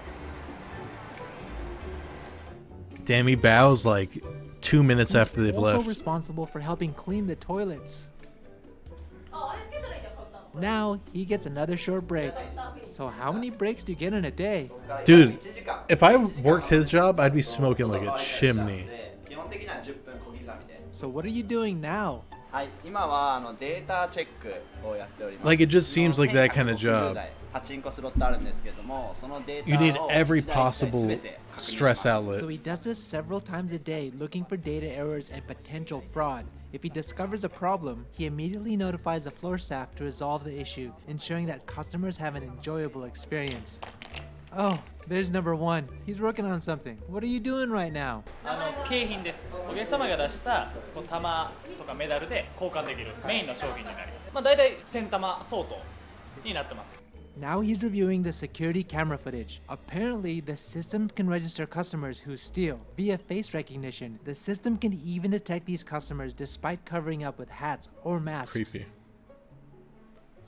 Damn, he bows like 2 minutes after they've also left. responsible for helping clean the toilets. Now he gets another short break. So how many breaks do you get in a day? Dude, if I worked his job, I'd be smoking like a chimney. So what are you doing now? はい、今はデータチェックをやっております。 Like, it just seems like that kind of job. パチンコスロットあるんですけども、そのデータを You need every 一台一台 possible 全て確認します。 stress outlet. So he does this several times a day, looking for data errors and potential fraud. If he discovers a problem, he immediately notifies the floor staff to resolve the issue, ensuring that customers have an enjoyable experience. Oh, there's number one. He's working on something. What are you doing right now? 景品です。お客様が出したこう玉とかメダルで交換できるメインの商品になります。まあ大体1000玉相当になってます。Now he's reviewing the security camera footage. Apparently, the system can register customers who steal via face recognition. The system can even detect these customers despite covering up with hats or masks. Creepy.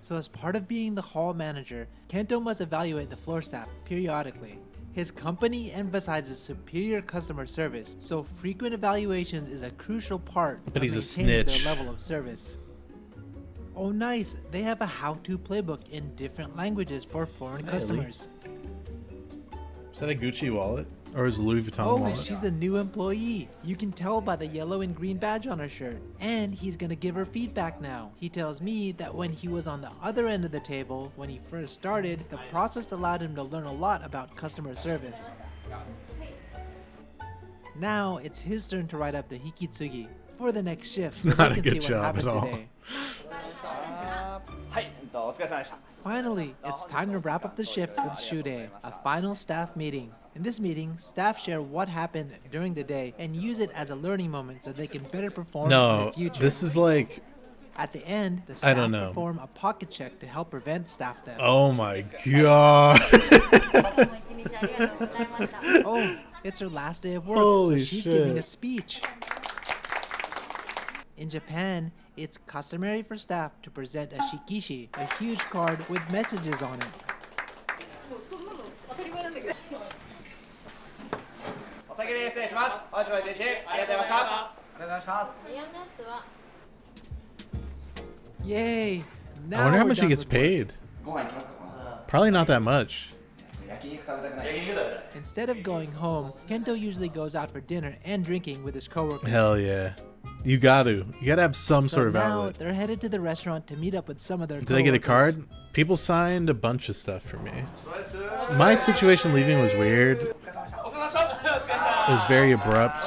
So as part of being the hall manager, Kento must evaluate the floor staff periodically. His company emphasizes superior customer service, so frequent evaluations is a crucial part But of he's a maintaining snitch. their level of service. Oh nice, they have a how-to playbook in different languages for foreign customers. Is that a Gucci wallet? Or is it a Louis Vuitton Oh, wallet? she's a new employee. You can tell by the yellow and green badge on her shirt. And he's gonna give her feedback now. He tells me that when he was on the other end of the table, when he first started, the process allowed him to learn a lot about customer service. Now it's his turn to write up the Hikitsugi for the next shift so not they a can good see what job at happened all. today. はい、お疲れ様でした。 Finally, it's time to wrap up the shift with Shude, a final staff meeting. In this meeting, staff share what happened during the day and use it as a learning moment so they can better perform in No, the future. this is like... At the end, the I staff don't know. perform a pocket check to help prevent staff theft. Oh my god. Oh, it's her last day of work, Holy so she's giving a shit. speech. In Japan, it's customary for staff to present a shikishi, a huge card with messages on it. お先に失礼します。本日も一日ありがとうございました。ありがとうございました。 Yay! Now I wonder how we're much he done gets with work. paid. Probably not that much. Instead of going home, Kento usually goes out for dinner and drinking with his coworkers. Hell yeah. You gotta have some So sort of now outlet. they're headed to the restaurant to meet up with some of their Did I get a coworkers. card? People signed a bunch of stuff for me. My situation leaving was weird. It was very abrupt.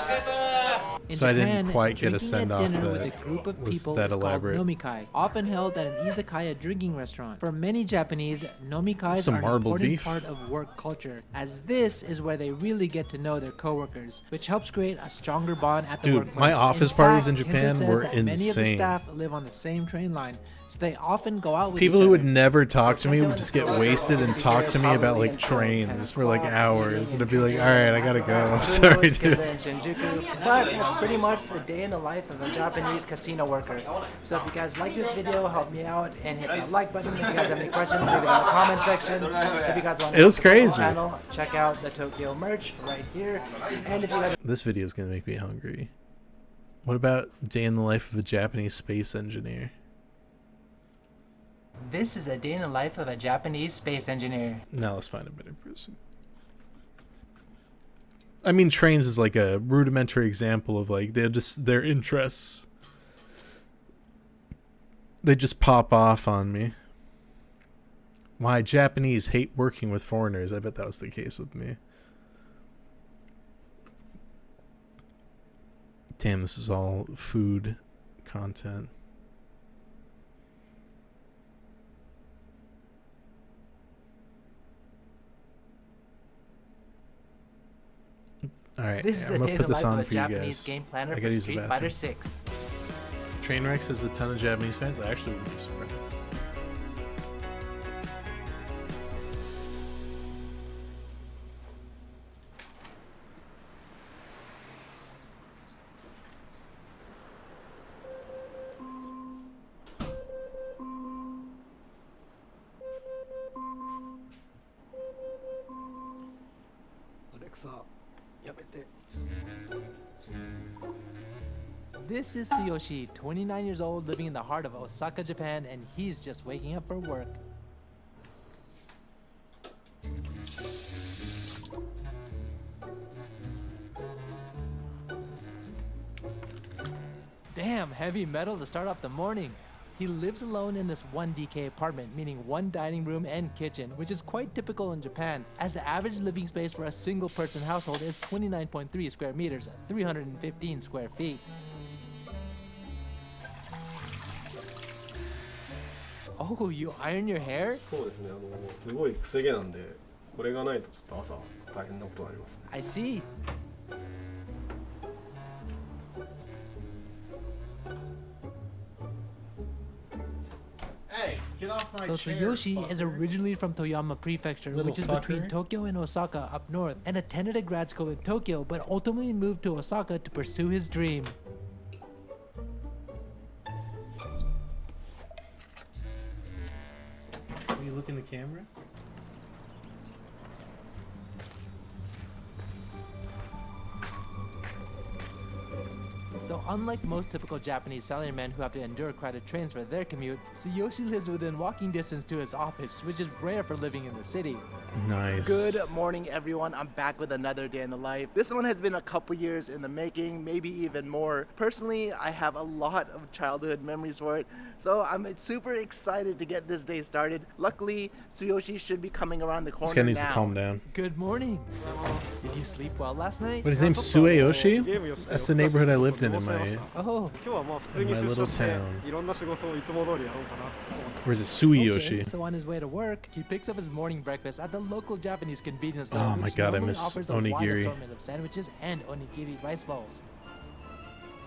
In So I Japan, didn't quite get a drinking send at off dinner with that a group of was people that is elaborate. called nomikai, often held at an izakaya drinking restaurant. For many Japanese, nomikais Some are an marble important beef. part of work culture, as this is where they really get to know their coworkers, which helps create a stronger bond at the Dude, workplace. my office parties in Kento Japan says were that many of the insane. staff live on the same train line, so they often go out with People each who other. would never talk to me would just get wasted and talk to me about like trains for like hours. And I'd be like, alright, I gotta go. I'm sorry, dude. But it's pretty much the day in the life of a Japanese casino worker. So if you guys like this video, help me out and hit the like button. If you guys have any questions, leave it in the comment section. If you guys want to It was support the crazy. channel, check out the Tokyo merch right here. And if you guys This video is gonna make me hungry. What about day in the life of a Japanese space engineer? This is a day in the life of a Japanese space engineer. Now let's find a better person. I mean, trains is like a rudimentary example of like their interests. They just pop off on me. Why Japanese hate working with foreigners? I bet that was the case with me. Damn, this is all food content. All right, This is I'm a gonna day in put the this life on of a for you Japanese guys. game planner I for gotta use the Street bathroom. Fighter 6. Trainwrecks has a ton of Japanese fans. I actually wouldn't be surprised. This is Tsuyoshi, 29 years old, living in the heart of Osaka, Japan, and he's just waking up for work. Damn, heavy metal to start off the morning. He lives alone in this 1DK apartment, meaning one dining room and kitchen, which is quite typical in Japan, as the average living space for a single person household is 29.3 square meters, 315 square feet. Oh, you iron your hair? そうですね、すごい癖毛なんで、これがないとちょっと朝大変なことになりますね。 I see. Hey, Get off my So chair, Tsuyoshi is fucker. originally from Toyama Prefecture, Little which is between fucker. Tokyo and Osaka up north, and attended a grad school in Tokyo, but ultimately moved to Osaka to pursue his dream. Will you look in the camera? So unlike most typical Japanese salarymen who have to endure crowded trains for their commute, Tsuyoshi lives within walking distance to his office, which is rare for living in the city. Nice. Good morning, everyone. I'm back with another day in the life. This one has been a couple years in the making, maybe even more. Personally, I have a lot of childhood memories for it, so I'm super excited to get this day started. Luckily, Tsuyoshi should be coming around the corner This guy needs now. to calm down. Good morning. Did you sleep well last night? What, his name's Sueyoshi? That's the neighborhood I lived in my Oh. little town. いろんな仕事をいつも通りやろうかなと思って Where's it, Sueyoshi? Okay, so on his way to work, he picks up his morning breakfast at the local Japanese convenience store, Oh my which God, I normally miss offers a wide onigiri. assortment of sandwiches and onigiri rice balls.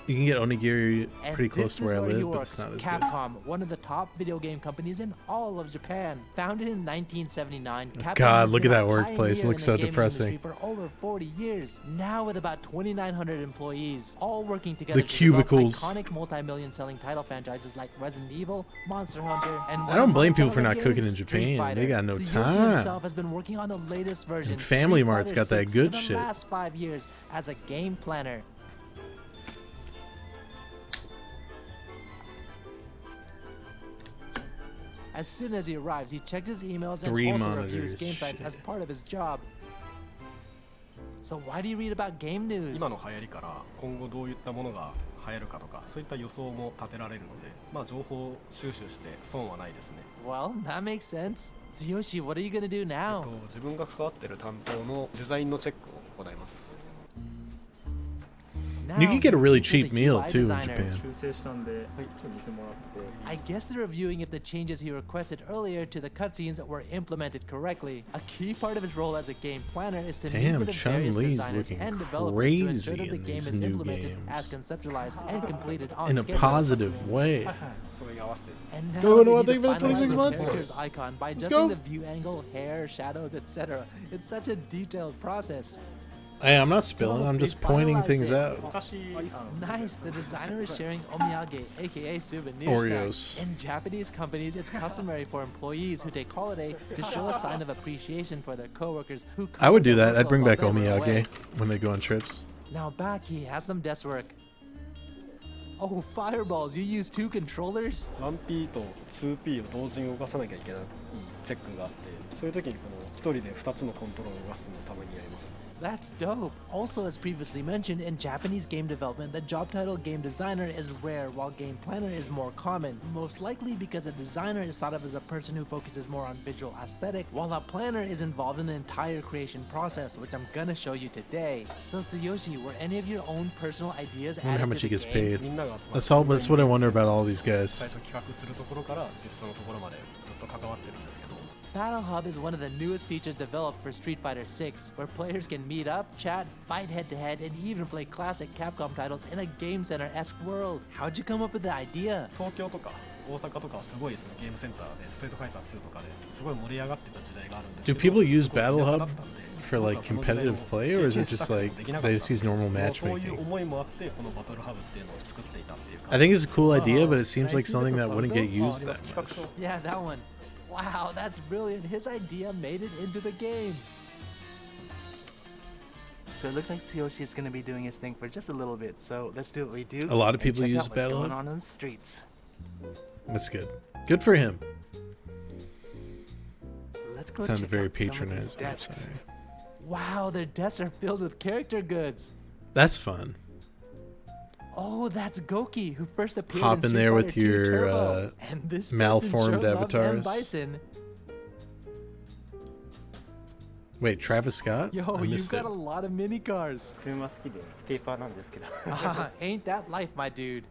You can get onigiri And pretty close this to where is I where he live, but works, it's not as good. Capcom, one of the top video game companies in all of Japan. Founded in 1979, Capcom God, has look been at a that workplace. It pioneer looks in so the gaming depressing. industry for over 40 years. Now with about 2,900 employees, all working together The to develop cubicles. iconic multi-million selling title franchises like Resident Evil, Monster Hunter, and I don't blame people for not games, cooking in Street Japan. Fighter. They got no Tsuyoshi time. himself has been working on the latest version, And Family Street Mart's Fighter got that 6, good for the shit. last 5 years as a game planner. As soon as he arrives, he checks his emails and 3 also monitors, reviews game sites as part of his job. So why do you read about game news? 今の流行りから今後どういったものが流行るかとかそういった予想も立てられるので、まあ情報収集して損はないですね。 Well, that makes sense. Tsuyoshi, what are you gonna do now? 自分が関わっている担当のデザインのチェックを行います。 Now, You can get a really to the cheap meal UI too in designer. Japan. 修正したんで、はい、ちょっと見てもらって。 I guess they're reviewing if the changes he requested earlier to the cutscenes were implemented correctly. A key part of his role as a game planner is to meet Damn, with the various Chun-Li's designers looking and developers to ensure crazy that the in game these is new implemented games. as conceptualized and completed on In a schedule. positive way. それに合わせて。 And now Go, they no, need to thank you for the finalize 26 the months. character's icon by Let's adjusting go. the view angle, hair, shadows, etc. It's such a detailed process. Hey, I'm not spilling. I'm just pointing things out. Nice, the designer is sharing omiyage, aka souvenirs. Oreos. Now. In Japanese companies, it's customary for employees who take holiday to show a sign of appreciation for their coworkers who I would do cover that. their I'd bring work back while they were away. omiyage when they go on trips. Now back, he has some desk work. Oh, fireballs, you use 2 controllers? 1P と 2P を同時に動かさなきゃいけないチェックがあって、そういう時にこの1人で2つのコントロールを動かすのをたまにやります。 That's dope. Also, as previously mentioned, in Japanese game development, the job title game designer is rare, while game planner is more common. Most likely because a designer is thought of as a person who focuses more on visual aesthetics, while a planner is involved in the entire creation process, which I'm gonna show you today. So Tsuyoshi, were any of your own personal ideas I wonder how added much to he the gets game? paid. That's what I wonder about all these guys. 最初企画するところから実装のところまでずっと関わってるんですけど。 Battle Hub is one of the newest features developed for Street Fighter 6, where players can meet up, chat, fight head-to-head, and even play classic Capcom titles in a Game Center-esque world. How'd you come up with the idea? 東京とか大阪とかはすごいそのゲームセンターでストリートファイター2とかですごい盛り上がってた時代があるんですけ Do ど。 people use Battle Hub for like competitive play, or is it just like they just use normal そういう matchmaking? 思いもあってこのバトルハブっていうのを作っていたっていうか。 I think it's a cool idea, but it seems Can I like see the something that wouldn't get proposal? used that much. Yeah, that one. Wow, that's brilliant. His idea made it into the game. So it looks like Tsuyoshi is going to be doing his thing for just a little bit. So let's do what we do. A lot of and people check use out what's Battle going Hub. on the streets. That's good. Good for him. Let's go Sounded check very out some of these patronizing. I'm desks. sorry. Wow, their desks are filled with character goods. That's fun. Oh, that's Goki, who first appeared Hop in in Street there Fighter with 2 your Turbo. And this person malformed sure loves M. avatars. Bison. Wait, Travis Scott? Yo, I you've missed got it. a lot of mini cars. Ah, ain't that life, my dude.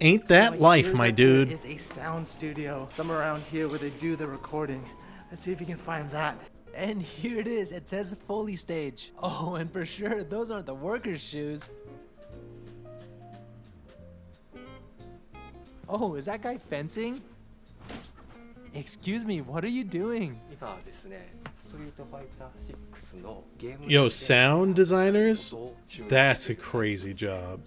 Ain't that Right life, here, my there dude? is a sound studio somewhere around here where they do the recording. Let's see if we can find that. And here it is. It says Foley Stage. Oh, and for sure, those aren't the workers' shoes. Oh, is that guy fencing? Excuse me, what are you doing? Yo, sound designers? That's a crazy job.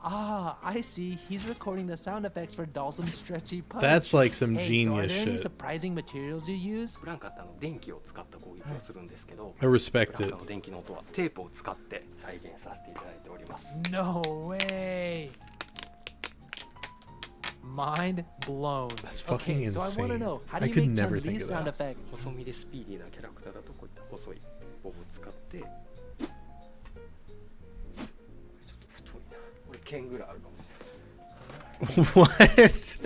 Ah, I see. He's recording the sound effects for Dawson's Stretchy Punch. That's like some hey, genius so are there any shit. surprising materials you use? I respect it. No way. Mind blown. That's fucking insane. So I want to know, how do I you could make never Chun-Li's think of sound that. effect? What?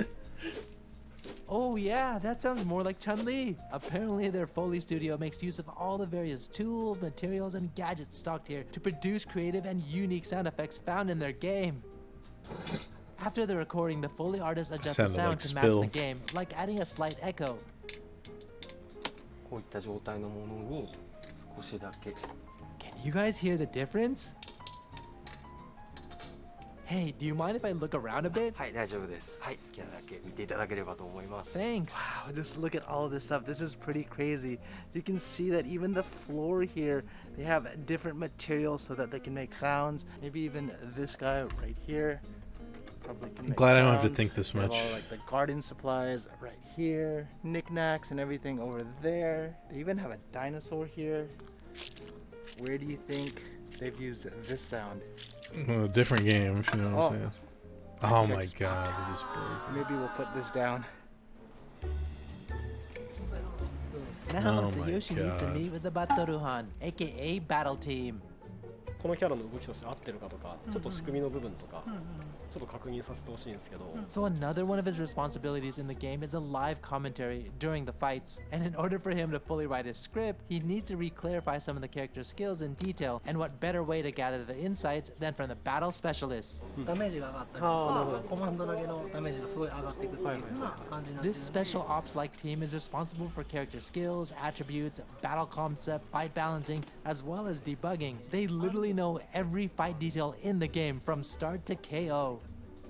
Oh yeah, that sounds more like Chun-Li. Apparently their Foley studio makes use of all the various tools, materials, and gadgets stocked here to produce creative and unique sound effects found in their game. After the recording, the Foley artists adjust the sound like to spill. match the game, like adding a slight echo. Can you guys hear the difference? Hey, do you mind if I look around a bit? Thanks. Wow, just look at all of this stuff. This is pretty crazy. You can see that even the floor here, they have different materials so that they can make sounds. Maybe even this guy right here probably can make Glad I don't have to sounds. think this They have much. all like the garden supplies right here, knickknacks and everything over there. They even have a dinosaur here. Where do you think they've used this sound? Well, a different game, if you know what I'm saying. Oh my Text. god, it is broken. Maybe we'll put this down. Now Oh Tsuyoshi my needs to God. meet with the Batoruhan, aka Battle Team. このキャラの動きとして合ってるかとか、ちょっと仕組みの部分とか、ちょっと確認させてほしいんですけど。 So another one of his responsibilities in the game is a live commentary during the fights. And in order for him to fully write his script, he needs to re-clarify some of the character's skills in detail. And what better way to gather the insights than from the battle specialists? ダメージが上がったりとか、コマンド投げのダメージがすごい上がっていくっていうような感じになってる This special ops-like team is responsible for character skills, attributes, battle concept, fight balancing, as well as debugging. They literally know every fight detail in the game from start to KO.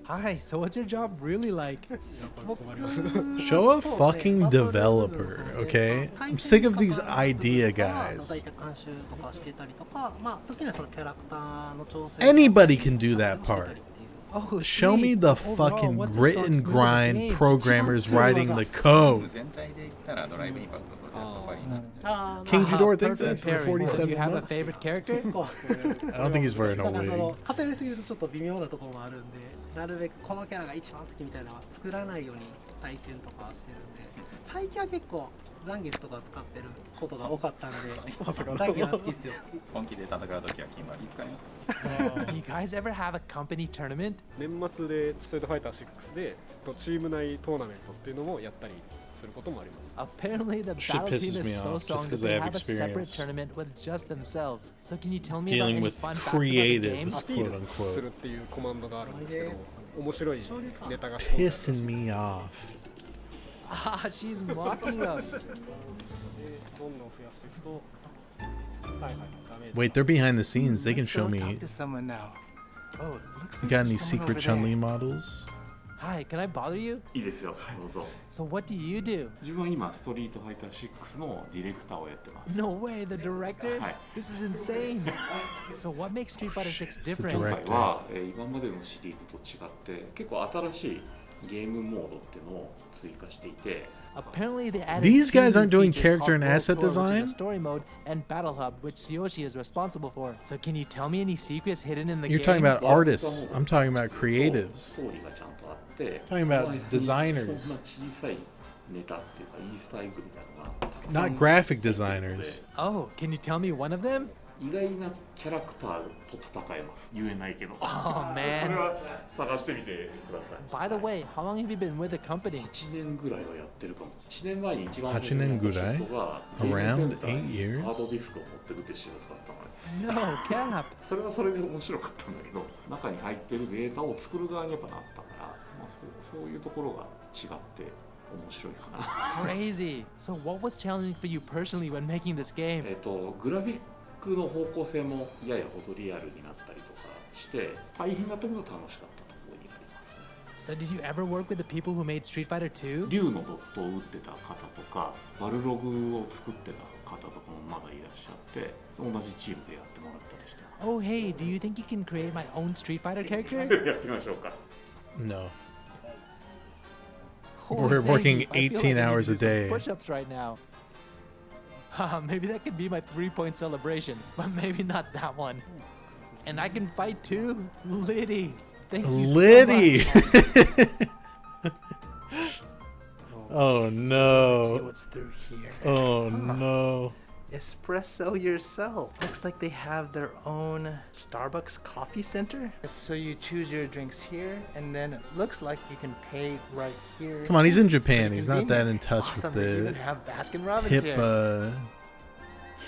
Hi, so what's your job really like? Show a fucking developer, okay? I'm sick of these idea guys. Anybody can do that part. Oh, Show me sweet. the So overall, fucking what's the grit strong and suit of the grind game? programmers writing the code. King Ghidorah think that Perfect for pairing. 47 Do you have a months? favorite character? I don't think he's wearing a なんかその wig. 偏りすぎるとちょっと微妙なところもあるんで、なるべくこのキャラが一番好きみたいなのは作らないように対戦とかはしてるんで、最近は結構残月とか使ってることが多かったんで、残月は好きですよ。本気で戦うときは決まり使います。 Do you guys ever have a company tournament? 年末でストリートファイター6でチーム内トーナメントっていうのもやったりすることもあります。 Apparently the Shit battle team pisses me is so off just strong that 'cause I they have have a separate experience tournament with just themselves. So can you tell me Dealing about any with fun facts about the game? creatives, アピー quote ル unquote. するっていうコマンドがあるんですけど、面白いネタが Pissing me off. Ah, she's mocking us. どんどん増やしていくと、はいはい、ダメージ Wait, they're behind the scenes. They can Let's show go me. talk to someone now. Oh, it looks You like got any there's someone secret over Chun-Li there. models? Hi, can I bother you? いいですよ、どうぞ。 So what do you do? 自分は今ストリートファイター6のディレクターをやってます。 No way, the director? Hi. This is insane. So what makes Street Fighter 6 the different? 今回は、今までのシリーズと違って結構新しいゲームモードっていうのを追加していて。 Apparently they added These two guys new aren't doing features character and called World asset Tour, which is design? a story mode, and Battle Hub, which Tsuyoshi is responsible for. So can you tell me any secrets hidden in the You're game? talking about artists. I'm talking about creatives. ストーリーがちゃんとあって。 Talking about designers. こんな小さいネタっていうかイースターエッグみたいなのがたくさん Not graphic designers. Oh, can you tell me one of them? 意外なキャラクターと戦えます。言えないけど。 Oh そ man. れは探してみてください。 By the way, how long have you been with the company? 1年ぐらいはやってるかも。1年前に一番8年ぐらい仕事が Around 8 years? ハードディスクを持ってくって仕事だったのね。 No, Cap. それはそれで面白かったんだけど、中に入ってるデータを作る側にやっぱなったから、まあ、そういうところが違って面白いかな。Crazy. So what was challenging for you personally when making this game? グラフィックの方向性もややほどリアルになったりとかして、大変な時も楽しかったところになりますね。So did you ever work with the people who made Street Fighter 2? 竜のドットを打ってた方とかバルログを作ってた方とかもまだいらっしゃって同じチームでやってもらったりしてます。 Oh hey, do you think you can create my own Street Fighter character? やってみましょうか。 No. Oh, We're Zangief, working I feel 18 like I need hours to a do some day. Push-ups right now. Maybe that could be my 3-point celebration, but maybe not that one. And I can fight too? Liddy. Thank you Liddy. so much. Oh Let's see no. what's through here. Oh no. Espresso yourself. Looks like they have their own Starbucks coffee center. So you choose your drinks here, and then it looks like you can pay right here. Come on, he's in It's Japan. pretty He's not that in convenient. touch Awesome, with they the even have Baskin-Robbins hip here.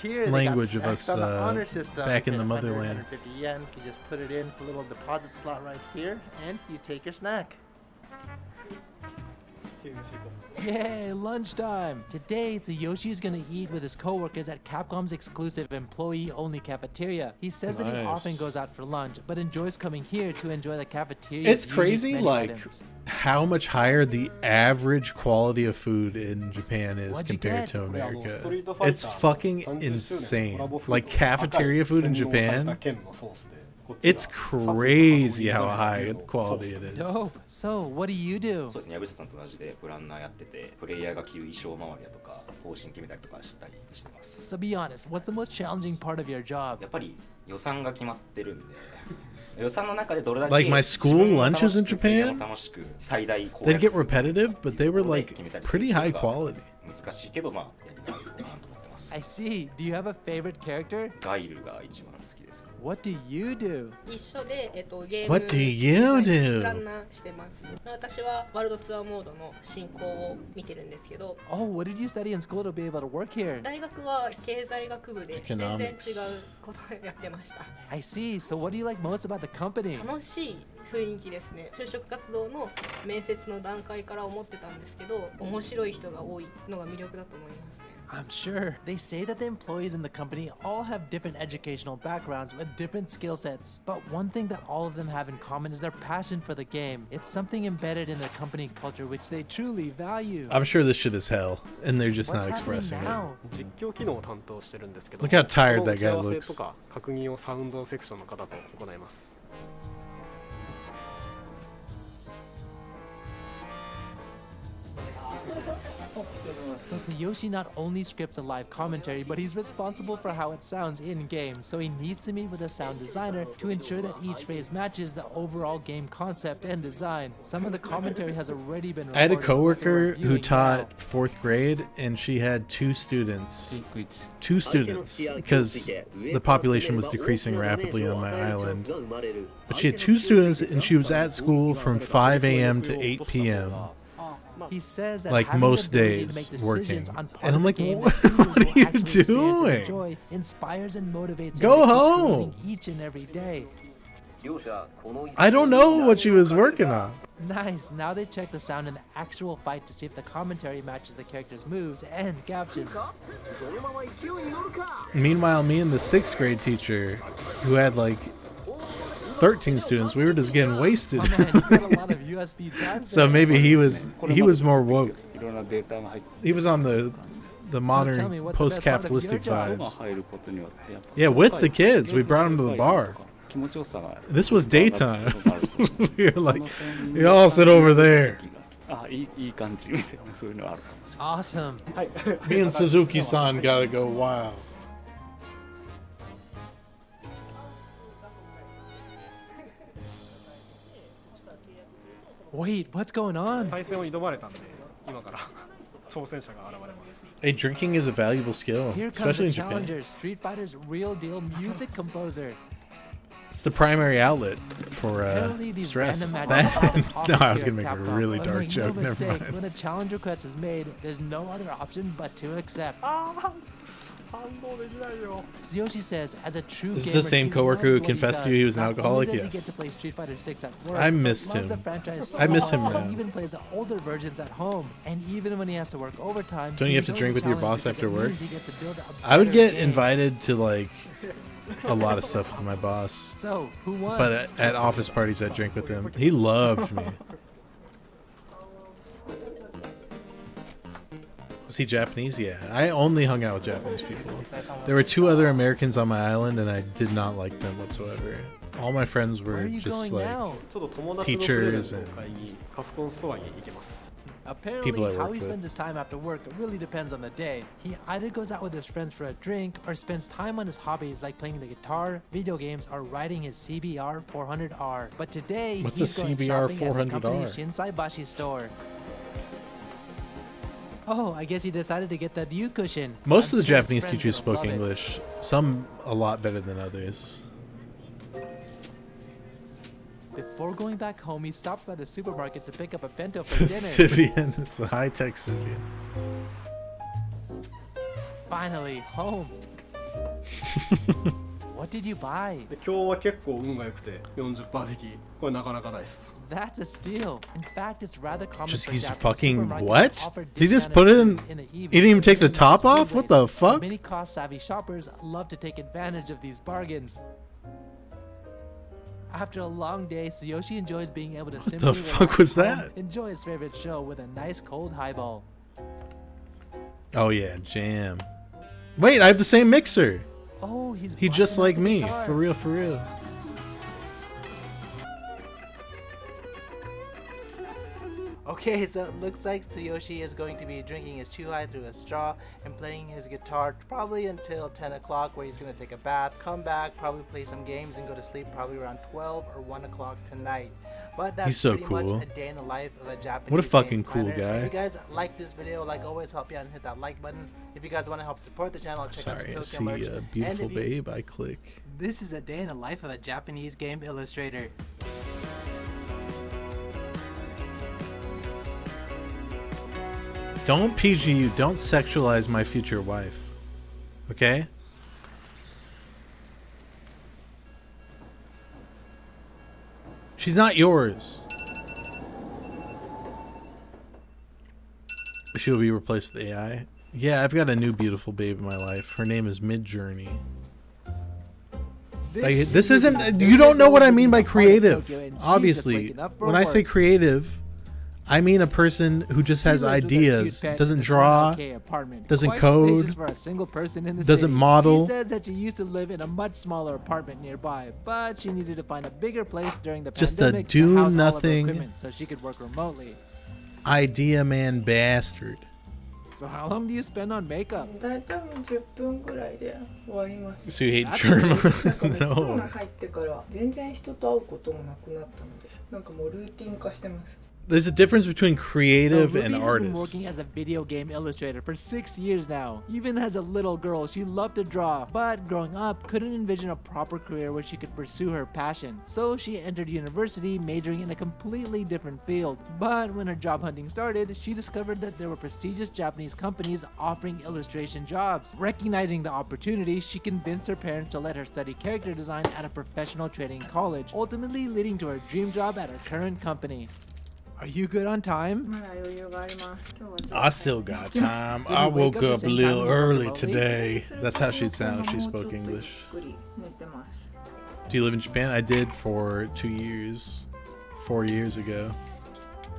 Here they language got of us snacks on the honor system. back in You the pay 100, motherland. 150 yen. You just put it in a little deposit slot right here, and you take your snack. Yay, lunchtime! Today, Tsuyoshi is gonna eat with his coworkers at Capcom's exclusive employee-only cafeteria. He says that he Nice. often goes out for lunch, but enjoys coming here to enjoy the cafeteria. It's crazy, like how much higher the average quality of food in Japan is What'd you compared get? to America. It's fucking insane. Like cafeteria food in Japan, it's crazy how high quality it is. Dope. So, what do you do? そうですね、藪下さんと同じでプランナーやってて、プレイヤーが着る衣装周りだとか、方針決めたりとかしたりしてます。 So be honest, what's the most challenging part of your job? やっぱり予算が決まってるんで、予算の中でどれだけ Like my school lunches in Japan, 楽しく最大公 they'd 約 get 数 repetitive, but they were like pretty high quality. 難しいけどまあやりながらいこうかなと思ってます。 I see. Do you have a favorite character? ガイルが一番好きですね。 What do you do? 一緒で、ゲーム What do you プラン do? ナーしてます。私はワールドツアーモードの進行を見てるんですけど、 Oh, what did you study in school to be able to work here? 大学は経済学部で全然違う Economics. ことをやってました。 I see. So what do you like most about the company? 楽しい雰囲気ですね。就職活動の面接の段階から思ってたんですけど、面白い人が多いのが魅力だと思いますね。 I'm sure. They say that the employees in the company all have different educational backgrounds with different skill sets. But one thing that all of them have in common is their passion for the game. It's something embedded in their company culture which they truly value. I'm sure this shit is hell, and they're just What's not happening expressing it. now? 実況機能を担当してるんですけど、 Look how tired その that 打ち guy 合わせ looks. とか確認をサウンドセクションの方と行います。 So Tsuyoshi not only scripts a live commentary, but he's responsible for how it sounds in-game, so he needs to meet with a sound designer to ensure that each phrase matches the overall game concept and design. Some of the commentary has already been I had a recorded, so we're coworker who reviewing taught now. 4th grade, and she had two students, because the population was decreasing rapidly on my island. But she had two students, and she was at school from 5 a.m. to 8 p.m. He says that like having the most ability to days make working. decisions on part And of I'm the like, game what, that users what are will you actually experience and doing? enjoy inspires and motivates Go him to keep home. improving each and every day. I don't know what she was working on. Nice. Now they check the sound in the actual fight to see if the commentary matches the character's moves and captions. Meanwhile, me and the 6th grade teacher, who had like 13 students, we were just getting wasted. Oh, man, you got a lot of USB drives So there. maybe he was more woke. いろんなデータが入って He was on the tell me, modern what's the best part of your post-capitalistic job? vibes. 入ることによってやっぱ Yeah, with the kids. We brought them to the bar. 気持ちよさが This was daytime. We were like, you all sit over there. あいい感じみたいなそういうのはあるかもしれない。 Awesome. Me and Suzuki-san gotta go wild. Wait, what's going on? 対戦を挑まれたんで、今から挑戦者が現れます。 Hey, drinking is a valuable skill, Here comes especially the in Japan. challenger, Street Fighter's real deal music composer. It's the primary outlet for Apparently these stress. random matches are That, no, I was gonna make a Capcom, really but dark make joke. No Never mistake, mind. when a challenge request is made, there's no other option but to accept. 反応できないよ。 Tsuyoshi says, as a true This is gamer, the same he coworker loves who what he confessed to does. you he was an Not alcoholic? only does he Yes. get to play Street Fighter 6 at work, I but missed loves him. the franchise I miss so him much, now. He even plays the older versions at home, and even when he has to work overtime, Don't he you have to enjoys drink the with your challenge boss because after it work? means he gets to build a I would better get game. invited to like a lot of stuff with my boss. So, who won? But at office parties, I'd drink with him. He loved me. See, Japanese? Yeah. I only hung out with Japanese people. There were 2 other Americans on my island, and I did not like them whatsoever. All my friends were just like teachers and Apparently, people I how worked he spends with. his time after work really depends on the day. He either goes out with his friends for a drink or spends time on his hobbies like playing the guitar, video games, or riding his CBR 400R. But today, What's he's a going CBR shopping at his company's 400R? Shinsaibashi store. Oh, I guess he decided to get that U cushion. Most I'm of the sure his Japanese friends teachers will spoke love it. English. Some a lot better than others. Before going back home, he stopped by the supermarket to pick up a bento for dinner. Sivian. It's a high-tech Sivian. Finally, home. What did you buy? で今日は結構運が良くて40%引き。これなかなかないっす。 That's a steal. In fact, it's rather common Just for he's Japanese fucking supermarkets what? to offer Did he just discounted put it in? foods the He evening didn't even take the during top school off? What days. the fuck? Many cost-savvy shoppers love to take advantage of these bargains. After a long day, Tsuyoshi enjoys being able to simply the fuck was relax at home, that? enjoy his favorite show with a nice cold highball. Oh yeah, jam. Wait, I have the same mixer. Oh, he's He just busting out like the me. guitar. For real, for real. Okay, so it looks like Tsuyoshi is going to be drinking his chuhai through a straw and playing his guitar probably until 10 o'clock, where he's going to take a bath, come back, probably play some games, and go to sleep probably around 12 or 1 o'clock tonight. But that's He's so pretty cool. much a day in the life of a Japanese What a fucking game cool planner. guy. If you guys like this video, like always, help me out and hit that like button. If you guys want to help support the channel, check out Sorry, the I Tokyo see merch. a And beautiful if you- babe. I click. This is a day in the life of a Japanese game illustrator. Don't PGU. Don't sexualize my future wife. Okay? She's not yours. She will be replaced with AI. Yeah, I've got a new beautiful babe in my life. Her name is Midjourney. Like, this isn't. You don't know what I mean by creative. Obviously, when I say creative, I mean a person who just has ideas, doesn't draw, doesn't code, For a single person in the doesn't city. model. She says that she used to live in a much smaller apartment nearby, but she needed to find a bigger place during the Just a pandemic to house all of her do-nothing equipment so she could work remotely. idea man bastard. So how long do you spend on makeup? 大体もう10分ぐらいで終わります。 So you hate なんか German? ね、コロナ No. 入ってから全然人と会うこともなくなったので、なんかもうルーティン化してます。 There's a difference between creative so Ruby and has been artist. working as a video game illustrator for 6 years now. Even as a little girl, she loved to draw, but growing up, couldn't envision a proper career where she could pursue her passion. So she entered university, majoring in a completely different field. But when her job hunting started, she discovered that there were prestigious Japanese companies offering illustration jobs. Recognizing the opportunity, she convinced her parents to let her study character design at a professional training college, ultimately leading to her dream job at her current company. Are you good on time? まだ余裕があります。今日は I still got time. So you I wake woke up the up a same time little you work early remotely? today. That's how she'd sound if she spoke English. ゆっくり寝てます。 Do you live in Japan? I did for 2 years. 4 years ago.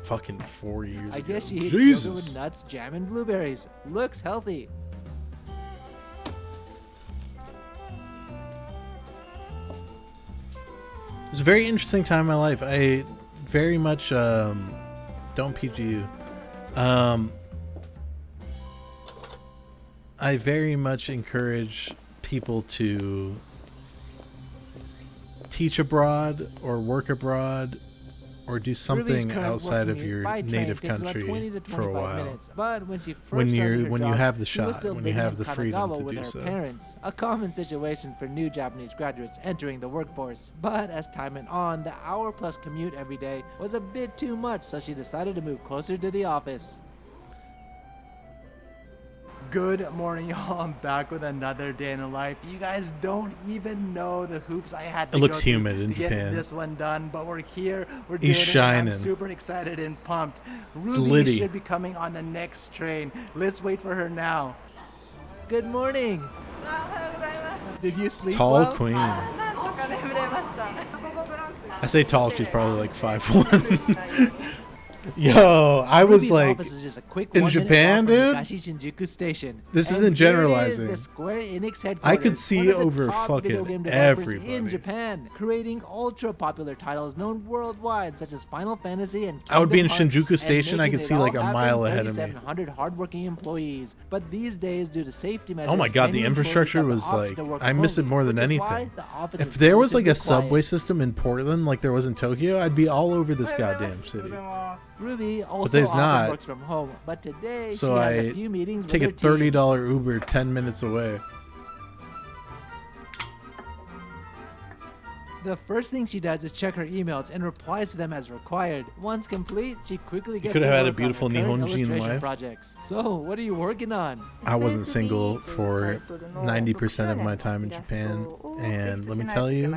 Fucking 4 years I ago. guess she eats yogurt Jesus. with nuts, jam, and blueberries. Looks healthy. It's a very interesting time in my life. I very much don't PGU. I very much encourage people to teach abroad or work abroad or do Ruby's something current outside work of commute your by train native takes about 20 country to for a 25 while. minutes. But when she first When started you're her when you job, have the she was shot, still when you living have in the freedom Kanagawa to with do her so. parents, a common situation for new Japanese graduates entering the workforce. But as time went on, the hour-plus commute every day was a bit too much, so she decided to move closer to the office. Good morning, y'all. I'm back with another day in the life. You guys don't even know the hoops I had to It looks go through humid in to get Japan. this one done, but we're here. We're He's doing it. shining. I'm super excited and pumped. It's Ruby litty. should be coming on the next train. Let's wait for her now. Good morning. Did you sleep Tall well? queen. なんとか眠れました。ここグランプリ I say tall, she's probably like 5'1". Yo, I was Ruby's like, office is just a quick in 1-minute Japan, walk from dude? Higashi Shinjuku Station. This And isn't here it is, generalizing. the Square Enix headquarters, I could see one of the over top video fucking game developers in everybody. Japan, creating ultra-popular titles known worldwide, such as Final Fantasy and I would be in Kingdom Hearts, Shinjuku and Station, I making could it see all like a happen, mile ahead of me. 3,700 hardworking employees. But these days, due to safety measures, Oh my god, many the employees infrastructure have the was option like, to work I miss it remotely, more than which is why anything. the office If is there was like a relatively quiet. subway system in Portland like there was in Tokyo, I'd be all over this goddamn city. Ruby also But there's often not. works from home, but today So she has I a few meetings take a with her team. $30 Uber 10 minutes away. The first thing she does is check her emails and replies to them as required. Once complete, she quickly gets could to have had a work on beautiful her current Nihonjin illustration wife. projects. So, what are you working on? I wasn't single for 90% of my time in Japan, and let me tell you,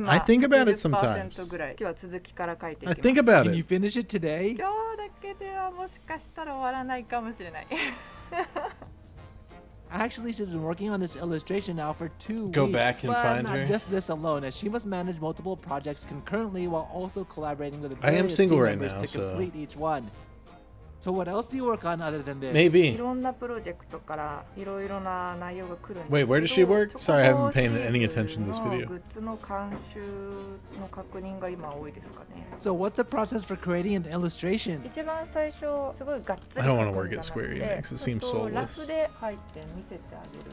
I think about it sometimes. I think about Can it. you finish it today? 今日だけではもしかしたら終わらないかもしれない。 Actually, she's been working on this illustration now for 2 Go weeks. back and but find not her. just this alone, as she must manage multiple projects concurrently while also collaborating with I am various single team right members now, to so- complete each one. So what else do you work on other than this? い Maybe. ろんなプロジェクトからいろいろな内容が来るんですけど。 Wait, where does she work? Sorry, I haven't paid any チョコボー attention to this シリーズの video. グッズの監修の確認が今多いですかね。 So what's the process for creating an illustration? 一番最初すごいがっつり I don't wanna 書く work んじゃ at なく Square て Enix. It ちょ seems っと soulless. ラフで書いて見せてあげる。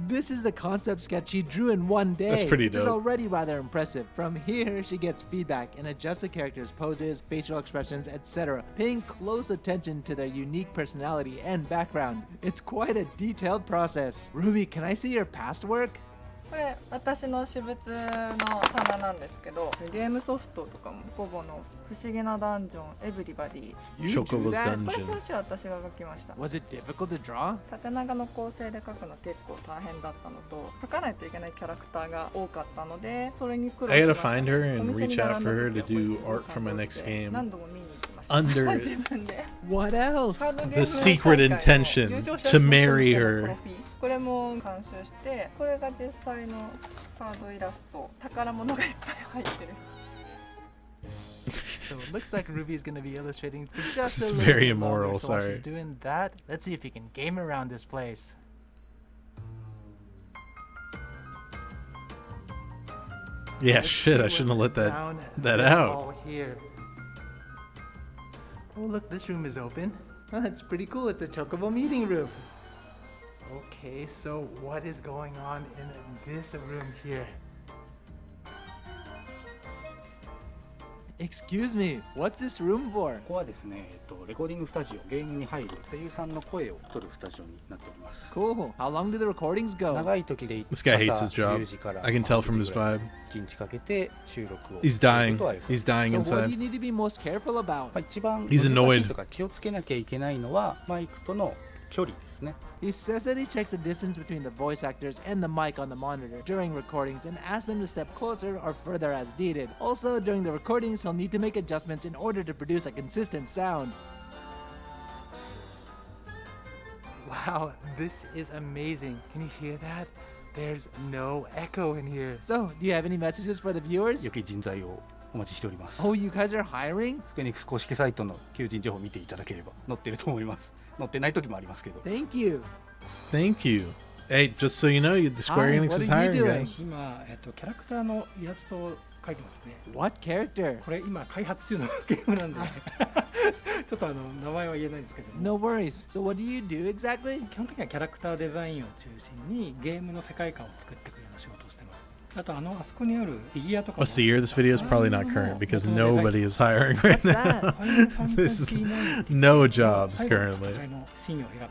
This is the concept sketch she drew in one day, That's pretty which is dope. already rather impressive. From here, she gets feedback and adjusts the characters' poses, facial expressions, etc., paying close attention to their unique personality and background. It's quite a detailed process. Ruby, can I see your past work? これ私の私物の棚なんですけど、ゲームソフトとかもコボの不思議なダンジョンエブリバディ。 You drew Chocobo's that? これ Dungeon. 表紙は私が書きました。 Was it difficult to draw? 縦長の構成で書くの結構大変だったのと、書かないといけないキャラクターが多かったので、それに苦労 I し gotta ました。 find her お and 店に reach 並 out ん for だ her 時 to は do これ art for my すごい next 感動して game. 何度も見に行きました。 Under 自分で。 What else? カードゲーム the secret 大会の intention 優勝者 to marry トロ her. フィーこれも監修して、これが実際のカードイラスト、宝物がいっぱい入ってる。 So it looks like Ruby's gonna be illustrating for just This is a little very bit longer. immoral, So while sorry. she's doing that, let's see if you can game around this place. Yeah, Let's shit, see I shouldn't have let what's down that this out. hall here. Oh, look, this room is open. Oh, that's pretty cool. It's a Chocobo meeting room. Okay, so what is going on in this room here? Excuse me, what's this room for? ここはですね、レコーディングスタジオ、ゲームに入る声優さんの声を取るスタジオになっております。 Cool. How long do the recordings go? 長い時で This guy hates his 朝 job. 10時から I can tell from his 11時ぐらい vibe. 1日かけて収録を He's する dying. ことはあります。 He's dying So what do you inside. need to be most careful about? 一番 He's 難 annoyed. しいとか気をつけなきゃいけないのはマイクとの距離ですね。 He says that he checks the distance between the voice actors and the mic on the monitor during recordings and asks them to step closer or further as needed. Also, during the recordings, he'll need to make adjustments in order to produce a consistent sound. Wow, this is amazing. Can you hear that? There's no echo in here. So, do you have any messages for the viewers? 良き人材をお待ちしております。 Oh, you guys are hiring? スクエニックス公式サイトの求人情報を見ていただければ載ってると思います。載ってない時もありますけど。 Thank you. Thank you. Hey, just so you know, the Square Hi, Enix what is are you hiring, doing? guys. 今、キャラクターのイラストを描いてますね。 What character? これ今開発中のゲームなんでちょっと名前は言えないんですけども。 No worries. So what do you do exactly? 基本的にはキャラクターデザインを中心にゲームの世界観を作っていくような仕事をしてます。あとあそこにあるフィギュアとかも。 What's the year? This video is probably not current because nobody is hiring right now. This is no jobs currently.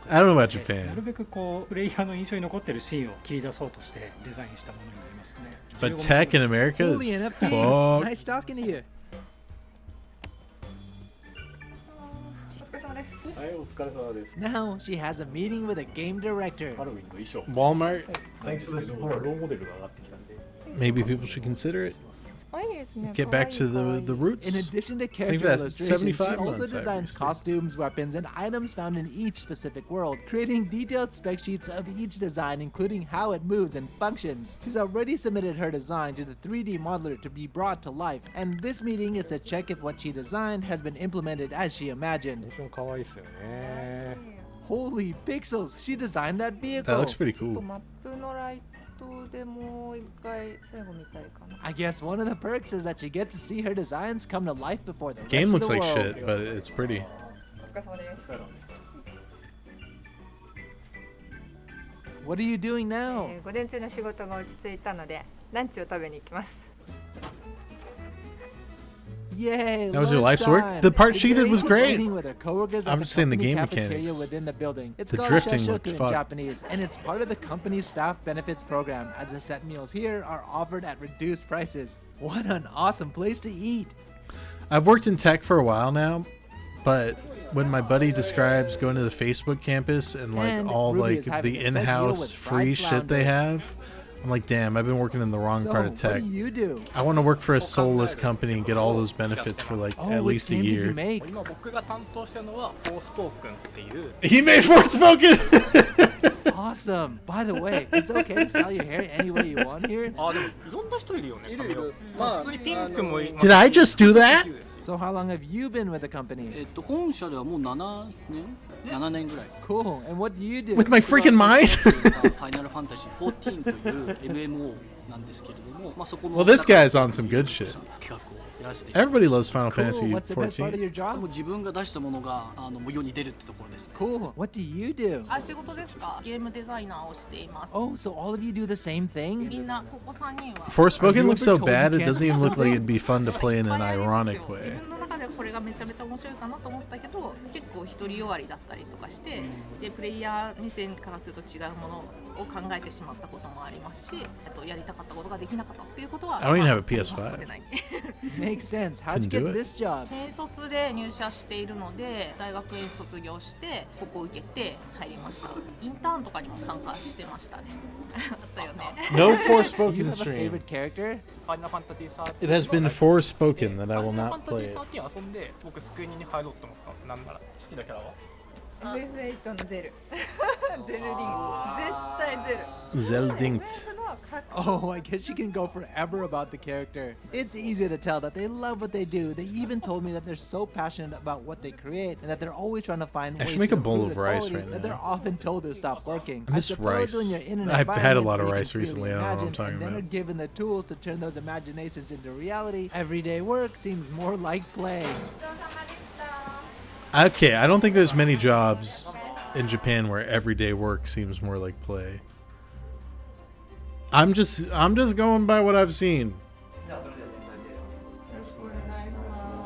I don't know about な Japan. るべくこうプレイヤーの印象に残ってるシーンを切り出そうとしてデザインしたものになりますね。 But tech in America is Holy NFT. fucked. Nice talking to you. はい、お疲れ様です。 Now she has a meeting with a game director. ハロウィンの衣装。 Walmart. ローモデルが上がってきたんで。 Maybe people should consider it. Get back to the roots. In addition to I think character that's illustrations, she 75 also months, I designs understand. costumes, weapons, and items found in each specific world, creating detailed spec sheets of each design, including how it moves and functions. She's already submitted her design to the 3D modeler to be brought to life, and this meeting is to check if what she designed has been implemented as she imagined. Holy pixels, she designed that vehicle! That looks pretty cool. I guess one of the perks is that she gets to see her designs come to life before the Game rest looks of the like world. shit, but it's pretty. What are you doing now? 午前中の仕事が落ち着いたのでランチを食べに行きます。 Yay! That was your life's work? The part she did was great. I'm just saying the game mechanics. Within the building. It's The called drifting looked shashoku in fucked. Japanese, and it's part of the company's staff benefits program, as the set meals here are offered at reduced prices. What an awesome place to eat! I've worked in tech for a while now, but when my buddy describes going to the Facebook campus and like And all Ruby like is having the a set meal in-house with free fried shit they flounder. have, I'm like, damn, I've been working in the wrong So, part of what tech. do you do? I want to work for a soulless company and get all those benefits for like Oh, at what least a game did you year. make? 今僕が担当してるのはフォースポークンっていう He made Forspoken! Awesome! By the way, it's okay to style your hair any way you want here? あでもいろんな人いるよね髪をまあ普通にピンクもい Did I just do that? So how long have you been with the company? 本社ではもう7年ぐらい Cool. And what do you do? With my freaking mind? ファイナルファンタジー14という MMO なんですけれどもまあそこの Well, this guy's on some good shit. 企画をやらせて Everybody loves Final Cool. Fantasy What's the best part of XIV. your job? もう自分が出したものがもう世に出るってところです Cool. What do you do? あ、仕事ですか？ゲームデザイナーをしています。 Oh, so all of you do the same thing? みんなここ3人は Forspoken you looks so ever told you bad, it can't doesn't do even look like something? it'd be fun to play in an ironic 自 way. 分の中でこれがめちゃめちゃ面白いかなと思ったけど結構独りよがりだったりとかしてでプレイヤー目線からすると違うものを考えてしまったこともありますしやりたかったことができなかったっていうことは I don't even have a まあ PS5. それない Makes sense. How'd you Couldn't do get it. this job? 新卒で入社しているので大学院卒業してここを受けて入りましたインターンとかにも参加してましたねあったよね No You Forspoken have a stream. favorite character? ファイナルファンタジー13 It has been Forspoken that I will ファイナル not ファンタジ play ー it. 13遊んで僕スクエニに入ろうと思ったんですなんなら好きなキャラは FF8 のゼルゼルディン絶対ゼル Zeldinkt. Oh, I guess you can go forever about the character. It's easy to tell that they love what they do. They even told me that they're so passionate about what they create and that they're always trying to find I ways should make to a bowl improve of the rice quality right that now. they're often told to stop working. I miss suppose rice. when you're in an I've had a environment lot of where you rice can recently, freely I don't know what I'm imagine, talking and then about. are given the tools to turn those imaginations into reality, everyday work seems more like play. Okay, I don't think there's many jobs in Japan where everyday work seems more like play. I'm just going by what I've seen.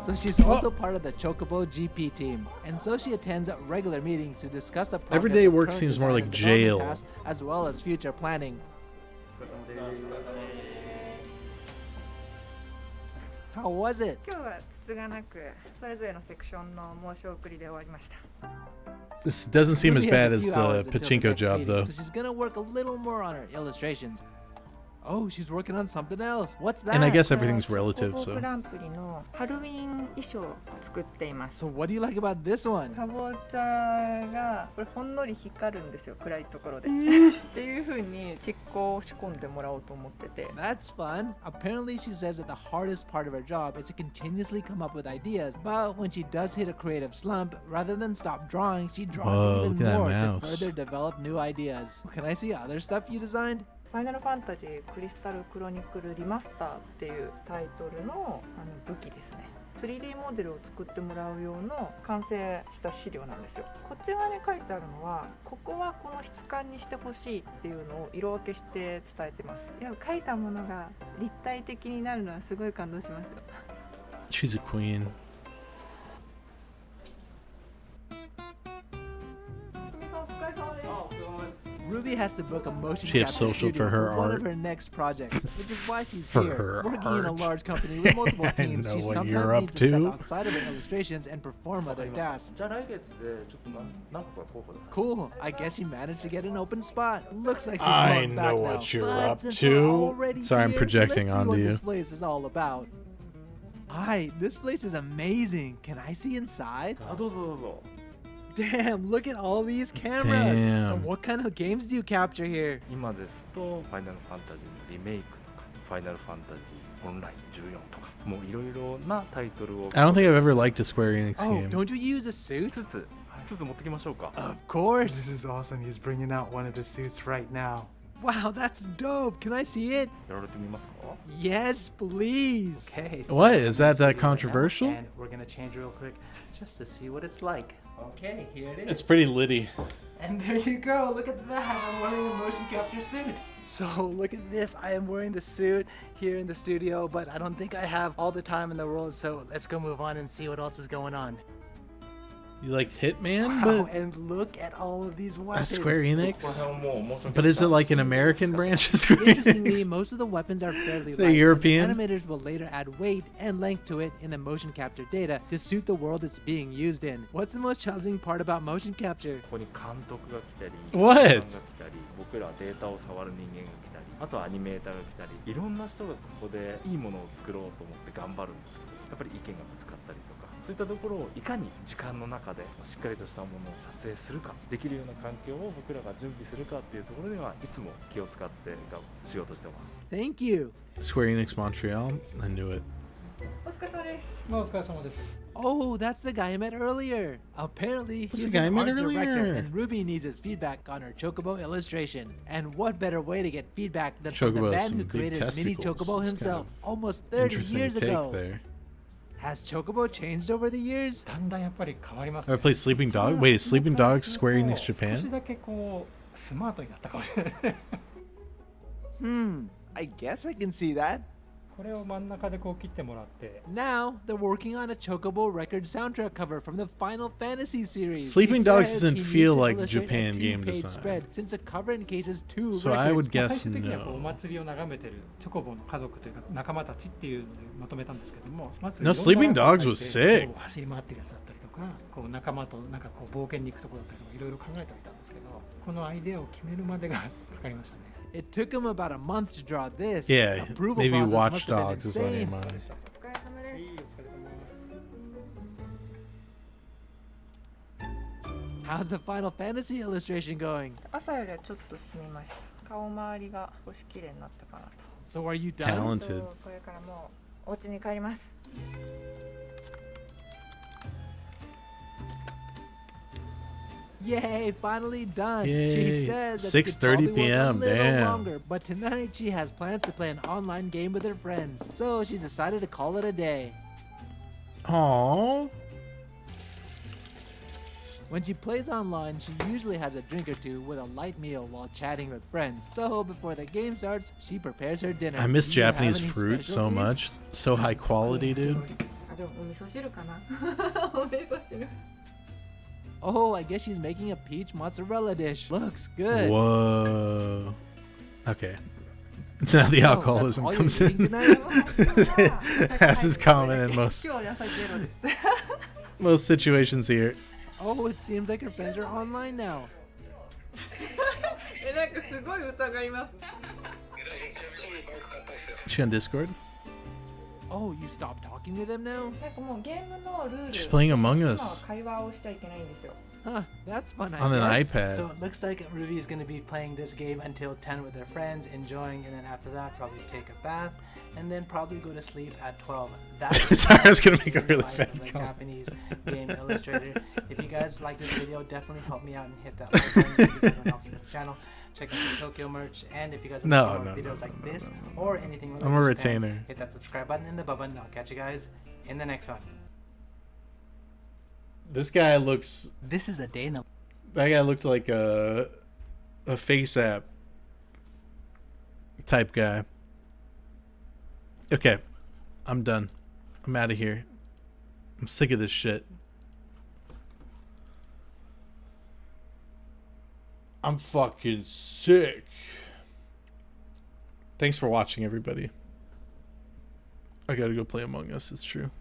So she's also part of the Chocobo GP team, and so she attends regular meetings to discuss the progress Everyday of work current seems more design like and development jail. tasks, as well as future planning. How was it? 今日はつつがなくそれぞれのセクションの申し送りで終わりました This doesn't seem as Ruby has bad a as few the hours until pachinko next job, meeting, though. So she's gonna work a little more on her illustrations. Oh, she's working on something else. What's that? And I guess everything's relative, コボ so. グランプリのハロウィン衣装を作っています So what do you like about this one? かぼちゃがこれほんのり光るんですよ暗いところでっていう風に蓄光を仕込んでもらおうと思ってて That's fun. Apparently, she says that the hardest part of her job is to continuously come up with ideas. But when she does hit a creative slump, rather than stop drawing, she draws Whoa, even look at that more to mouse. further develop new ideas. Can I see other stuff you designed? ファイナルファンタジークリスタルクロニクルリマスターっていうタイトルの武器ですね 3D モデルを作ってもらう用の完成した資料なんですよこっち側に書いてあるのはここはこの質感にしてほしいっていうのを色分けして伝えてますいや書いたものが立体的になるのはすごい感動しますよ She's a queen. お疲れ様です Ruby has to book a motion She has capture social studio for her one art. of her next projects, which is why she's For here. her Working in a art. large company with multiple I teams, know she what sometimes you're up needs to step to. outside of her illustrations and perform other tasks. じゃあ来月でちょっと何個か候補で Cool. I guess she managed to get an open spot. Looks like she's I going back know now. what you're But up since to. we're already Sorry, I'm here, projecting let's see onto what you. this place is all about. Hi, this place is amazing. Can I see inside? あどうぞどうぞ Damn, look at all these cameras. Damn. So what kind of games do you capture here? 今ですとファイナルファンタジーリメイクとかファイナルファンタジーオンライン14とかもういろいろなタイトルを I don't think I've ever liked a Square Enix Oh, game. don't you use a suit? スーツ持ってきましょうか Of course. This is awesome. He's bringing out one of the suits right now. Wow, that's dope. Can I see it? やられてみますか Yes, please. Okay. What? I'm Is gonna that see it right now, controversial? And we're gonna change real quick just to see what it's like. Okay, here it is. It's pretty litty. And there you go. Look at that. I'm wearing a motion capture suit. So look at this. I am wearing the suit here in the studio, but I don't think I have all the time in the world. So let's go move on and see what else is going on. You liked Hitman? Wow, But and look at all of these weapons. Square Enix? But is it like an American branch of Square Interestingly, Enix? most of the weapons are fairly Is it light. European? Animators will later add weight and length to it in the motion capture data to suit the world it's being used in. What's the most challenging part about motion capture? ここに監督が来たり What? 監督が来たり僕らデータを触る人間が来たりあとはアニメーターが来たりいろんな人がここでいいものを作ろうと思って頑張るんですけどやっぱり意見がぶつかったりとかそういったところをいかに時間の中でしっかりとしたものを撮影するかできるような環境を僕らが準備するかっていうところではいつも気を使って仕事してます Thank you. Square Enix Montreal? I knew it. お疲れ様です。お疲れ様です。 Oh, that's the guy I met earlier. Apparently, That's he's the guy I an met art director, earlier. and Ruby needs his feedback on her Chocobo illustration. And what better way to get feedback than from the Chocobo has man some who big created Mini testicles. Chocobo It's himself kind almost 30 Interesting years take ago. there. Has Chocobo changed over the years? だんだんやっぱり変わります、 Ever play Sleeping Dog? Wait, is Sleeping Dog Square Enix 少し Japan? だけこうスマートになったかもしれない I guess I can see that. これを真ん中でこう切ってもらって Now, they're working on a Chocobo record soundtrack cover from the Final Fantasy series. Sleeping He Dogs says doesn't he needs feel to like illustrate a Japan game two-page design. spread, since the cover encases two So records. I would 最 guess 終的にはこうお no. 祭りを眺めてるチョコボの家族というか仲間たちっていうのでまとめたんですけどもまず No, Sleeping Dogs was sick. こう走り回ってるやつだったりとかこう仲間となんかこう冒険に行くところだったりとかいろいろ考えておいたんですけどこのアイデアを決めるまでがかかりましたね It took him about a month to draw this. Yeah, Approval maybe process Watch must have been Dogs is on your insane. mind. お疲れ様です。 How's the Final Fantasy illustration going? 朝よりはちょっと進みました。顔周りが少し綺麗になったかなと。 So are you done? Talented. これからもうお家に帰ります。 Yay, finally done. Yay. She says that she could 6:30 probably work a p.m., little damn. longer, but tonight she has plans to play an online game with her friends. So she decided to call it a day. Aww. When she plays online, she usually has a drink or two with a light meal while chatting with friends. So before the game starts, she prepares her dinner. I miss Do you have Japanese any fruit so specialties? much. So high quality, dude. あ、でもお味噌汁かな。お味噌汁。 Oh, I guess she's making a peach mozzarella dish. Looks good. Whoa. Okay. Now the So, alcoholism that's all comes you're in. eating tonight? As is common in 今日野菜ゼロです。 most situations here. Oh, it seems like her friends are online now. なんかすごい疑います。 Is she on Discord? Oh, you stopped talking to them now? なんかもうゲームのルール。 She's playing Among 今は Us. 会話をしちゃいけないんですよ。 Huh, that's fun. I On an guess. iPad. So it looks like Ruby is going to be playing this game until 10 with her friends, enjoying, and then after that, probably take a bath, and then probably go to sleep at 12. That's Sorry, I was gonna make a really life bad of a comment. Japanese game illustrator. If you guys like this video, definitely help me out and hit that like button. If you guys help support the channel, check out the Tokyo merch, and if you guys want No, to see more no, videos no, like no, this no, or anything related I'm a to Japan, retainer. hit that subscribe button in the button. I'll catch you guys in the next one. This guy looks. This is a day in the That guy looked like a face app type guy. Okay, I'm done. I'm out of here. I'm sick of this shit. I'm fucking sick. Thanks for watching, everybody. I gotta go play Among Us, it's true.